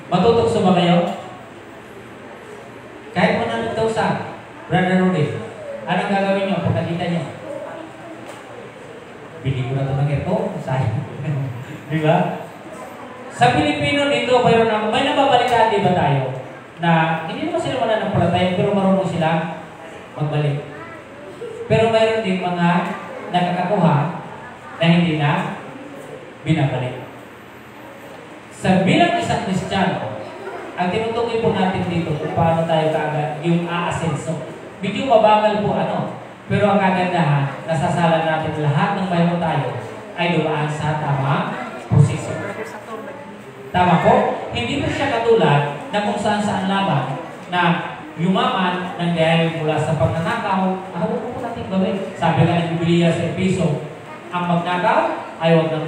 Matutokso ba kayo? Kahit 100,000, Brother Rudy, anong gagawin nyo pag nakita nyo? Bili ko na ito ng ito, sayang. Di ba? Sa Pilipino dito, may nababalitaan di ba tayo? Na hindi naman sila mananampalataya, pero marunong sila magbalik. Pero mayroon din mga nakakakuha na hindi na binabalik. Sa bilang isang Kristiyano, ang tinutukoy po natin dito kung paano tayo kaagad yung aasenso. Medyo mabagal po pero ang kagandahan, nasasala natin lahat ng mayroon tayo ay dumaan sa tamang proseso. Tama po? Hindi po siya katulad na kung saan lamang na yumaman ng dahil mula sa pagnanakaw, huwag po natin gawin. Sabi nga ng Biblia sa Episo, ang magnakaw ay huwag ng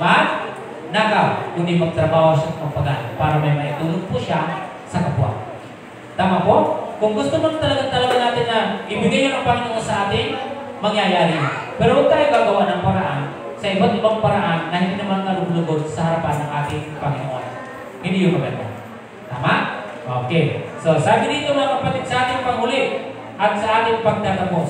nakaw, kundi magtrabaho siya ng pagano para may maitulog po siya sa kapwa. Tama po? Kung gusto mo talaga natin na ibigay yun ang Panginoon sa atin, mangyayari. Pero huwag tayo gagawa ng paraan sa iba't ibang paraan na hindi naman nalulugod sa harapan ng ating Panginoon. Hindi yung maganda. Tama? Okay. So, sabi dito mga kapatid sa ating panghuli at sa ating pagtatapos.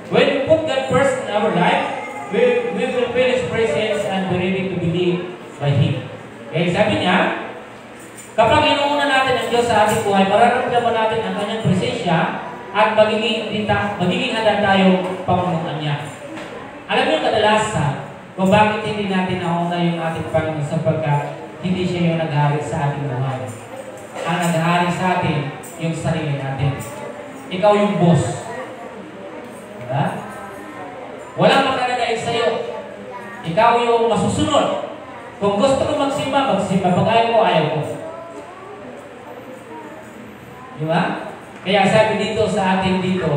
When we put God first in our life, we will feel His presence and be ready to believe by Him. Okay, sabi niya, kapag inuuna natin ang Diyos sa ating buhay, mararamdaman natin ang Kanyang presensya at magiging handa tayo pamunuan niya. Alam niyo kadalasan kung bakit hindi natin nauna yung ating Panginoon sapagkat hindi siya yung naghari sa ating buhay. Ang naghari sa atin, yung sarili natin. Ikaw yung boss. Diba? Walang makakadaig sa'yo. Ikaw yung masusunod. Kung gusto ko magsimba. Pag ayaw ko. Diba? Kaya sabi dito sa atin dito,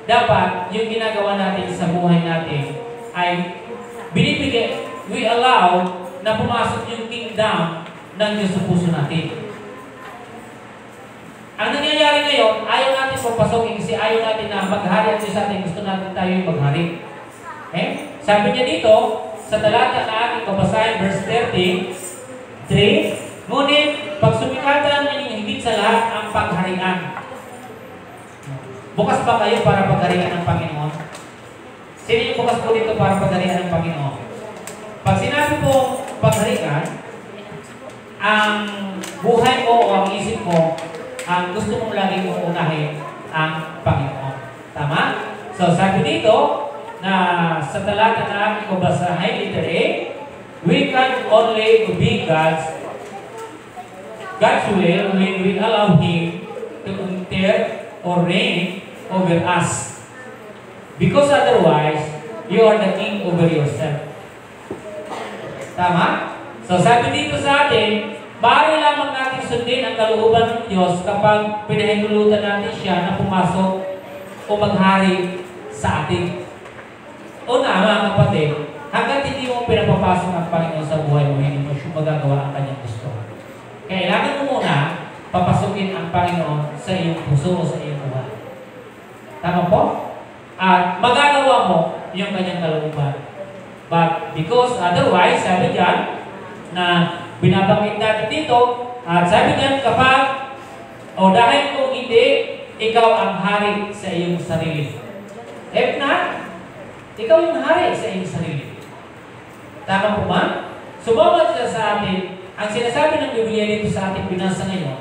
dapat yung ginagawa natin sa buhay natin ay binibigay, we allow na pumasok yung kingdom ng Diyos sa puso natin. Ang nangyayari ngayon, ayaw natin papasokin kasi ayaw natin na maghari ang Diyos sa atin. Gusto natin tayo yung maghari. Okay? Sabi niya dito, sa talata na aking kabasahin, verse 33, ngunit pagsumikatan ninyong higit sa lahat ang pagharian. Bukas ba kayo para pagharian ng Panginoon? Sino yung bukas po dito para pagharian ng Panginoon? Pag sinabi po pagharian, ang buhay mo o ang isip mo, ang gusto mong laging uunahin ang Panginoon. Tama? So, sabi dito, na sa talata na aking kabasahin, letter A, we can only be God's will when we allow Him to enter or reign over us. Because otherwise, you are the king over yourself. Tama? So sabi dito sa atin, maaari lamang natin sundin ang kalooban ng Diyos kapag pinahintulutan natin siya na pumasok o maghari sa atin. Una, mga kapatid, hanggang hindi mo pinapapasok ang Panginoon sa buhay mo, hindi mo siya magagawa ang kanyang gusto. Kailangan mo muna papasukin ang Panginoon sa iyong puso o sa iyong buhay. Tama po? At magagawa mo yung kanyang kalooban. But because otherwise, sabi diyan, na binabanggit natin dito, at sabi diyan, kapag, o dahil kung hindi, ikaw ang hari sa iyong sarili. If not, ikaw yung hari sa iyong sarili. Tama po ba? Sumama siya sa atin, ang sinasabi ng Biblia dito sa ating binasa ngayon,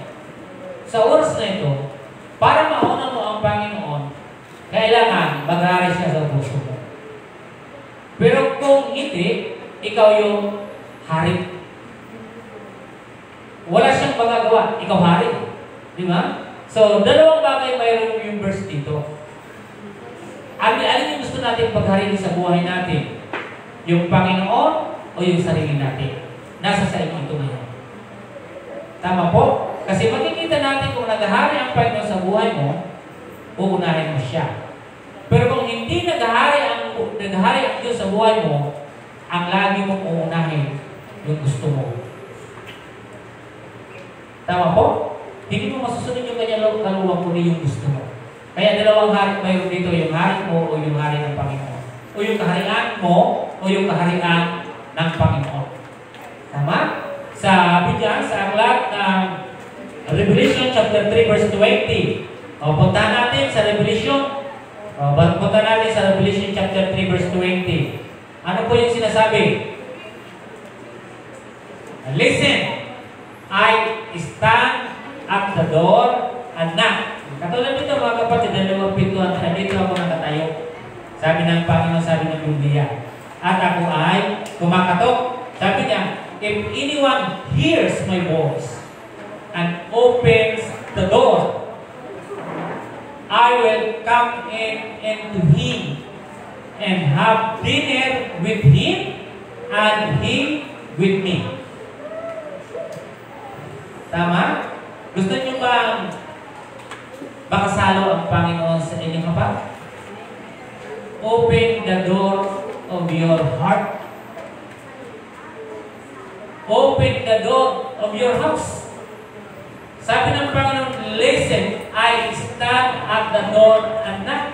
sa oras na ito, para mauna mo ang Panginoon, kailangan maghari siya sa puso mo. Pero kung hindi, ikaw yung hari. Wala siyang magagawa, ikaw hari. Di ba? So, dalawang bagay mayroon yung verse dito. Alin yung gusto natin paghariin sa buhay natin? Yung Panginoon o yung sarili natin? Nasa sa inyo ito ngayon. Tama po? Kasi makikita natin kung naghahari ang Panginoon sa buhay mo, uunahin mo siya. Pero kung hindi naghahari ang Diyos sa buhay mo, ang lagi mong uunahin yung gusto mo. Tama po? Hindi mo masusunod yung kanyang kaluwang kundi yung gusto mo. Kaya dalawang hari mayroon dito, yung hari mo o yung hari ng Panginoon. O yung kaharian mo o yung kaharian ng Panginoon. Tama? Sabi diyan sa aklat ng Revelation chapter 3 verse 20. Puntahan natin sa Revelation. Puntahan natin sa Revelation chapter 3 verse 20. Ano po yung sinasabi? Listen, I stand at the door and knock. Katulad nito mga kapatid, dalawang pintuan na dito ako nakatayo. Sabi ng Panginoon, sabi ng Biblia. At ako ay kumakatok. Sabi niya, if anyone hears my voice and opens the door, I will come in into him and have dinner with him and he with me. Tama? Gusto niyo bang makasalo ang Panginoon sa inyong kapag? Open the door of your heart. Open the door of your house. Sabi ng Panginoon, listen, I stand at the door and knock.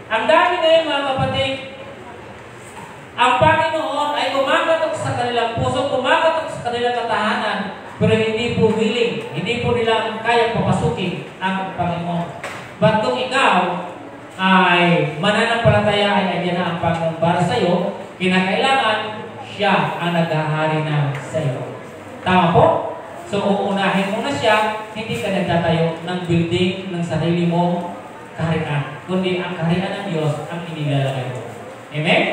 Ang dami ngayon mga kapatid, ang Panginoon ay kumakatok sa kanilang puso, kumakatok sa kanilang katahanan, pero hindi po willing, hindi po nila kaya papasukin ang Panginoon. But kung ikaw ay mananampalataya ay andyan na ang Panginoon para sa iyo, kinakailangan siya ang naghahari na sa iyo. Tama po? So, uunahin mo na siya, hindi ka nagtatayo ng building ng sarili mong kaharian, kundi ang kaharian ng Diyos ang inilalagay mo. Amen?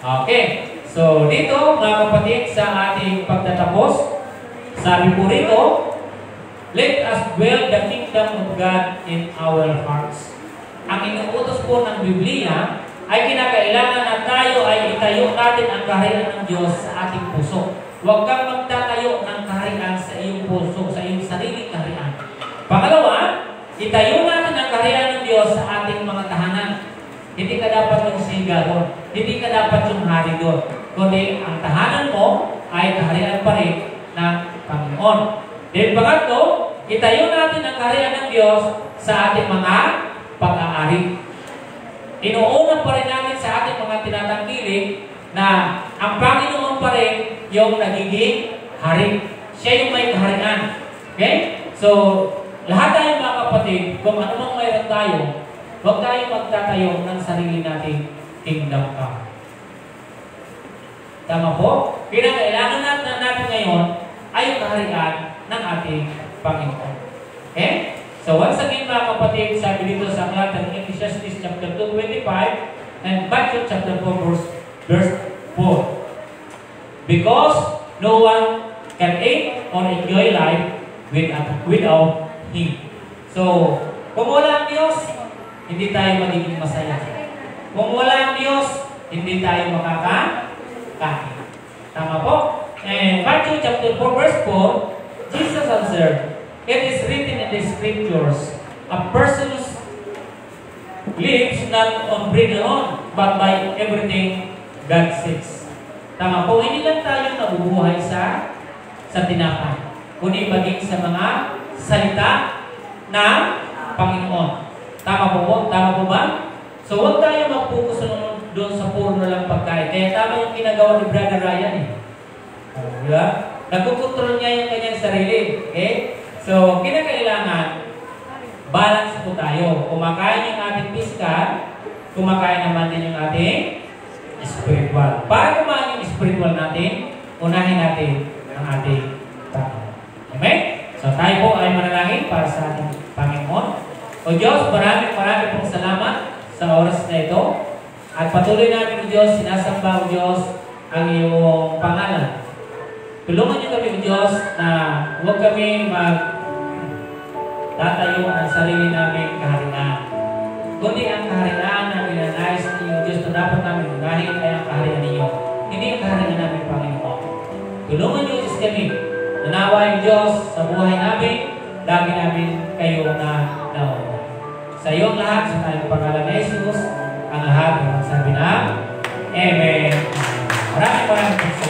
Okay. So, dito, mga kapatid, sa ating pagtatapos, sabi po rito, let us dwell the kingdom of God in our hearts. Ang inuutos po ng Biblia ay kinakailangan na tayo ay itayo natin ang kaharian ng Diyos sa ating puso. Huwag kang magtatayo ng kaharian sa iyong puso, sa iyong sariling kaharian. Pangalawa, itayo natin ang kaharian ng Diyos sa ating mga tahanan. Hindi ka dapat yung siga doon. Hindi ka dapat yung hari doon. Kundi ang tahanan mo ay kaharian pa rin ng Panginoon. Then pangatlo, itayo natin ang kaharian ng Diyos sa ating mga pag-aari. Inuuna pa rin natin sa ating mga tinatangkilik na ang Panginoon pa rin yung nagiging hari. Siya yung may kaharian. Okay? So, lahat tayo mga kapatid, kung ano mang mayroon tayo, huwag tayo magtatayo ng sarili nating kingdom come. Tama po? Pinakailangan natin ngayon ay yung kaharian ng ating Panginoon. Okay? So once again mga kapatid, sabi dito sa aklat ng Ecclesiastes chapter 2:25 and Matthew chapter 4 verse 4. Because no one can eat or enjoy life without Him. So, kung wala ang Diyos, hindi tayo magiging masaya. Kung wala ang Diyos, hindi tayo makakain. Tama po? And Matthew chapter 4 verse 4, Jesus answered, it is written in the scriptures, a person lives not on bread alone, but by everything God says. Tama po, hindi lang tayo nabubuhay sa tinapay, kundi maging sa mga salita ng Panginoon. Tama po ba? So huwag tayo mag-focus doon sa puro lang pagkain. Kaya tama yung ginagawa ni Brother Ryan eh. Di ba? Nagkukontrol niya yung kanyang sarili. Okay? So, kinakailangan, balance po tayo. Kumakain yung ating physical, kumakain naman din yung ating spiritual. Para kumain yung spiritual natin, unahin natin ang ating Panginoon. Amen? So, tayo po ay manalangin para sa ating Panginoon. O Diyos, maraming pong salamat sa oras na ito. At patuloy namin, O Diyos, sinasamba, O Diyos, ang iyong pangalan. Tulungan niyo kami, O Diyos, na huwag kami tatayo ang sarili namin kaharian. Kundi ang kaharian na ninanais ninyo, O Diyos, na dapat namin unahin ay ang kaharian ninyo. Hindi ang kaharian namin, Panginoon. Tulungan niyo, O Diyos, kami. Nanawa, O Diyos, sa buhay namin, lagi namin kayo na nauna. Sa iyong lahat, sa tayong pangalan ni Jesus, ang lahat ng magsabi na, Amen. Maraming salamat.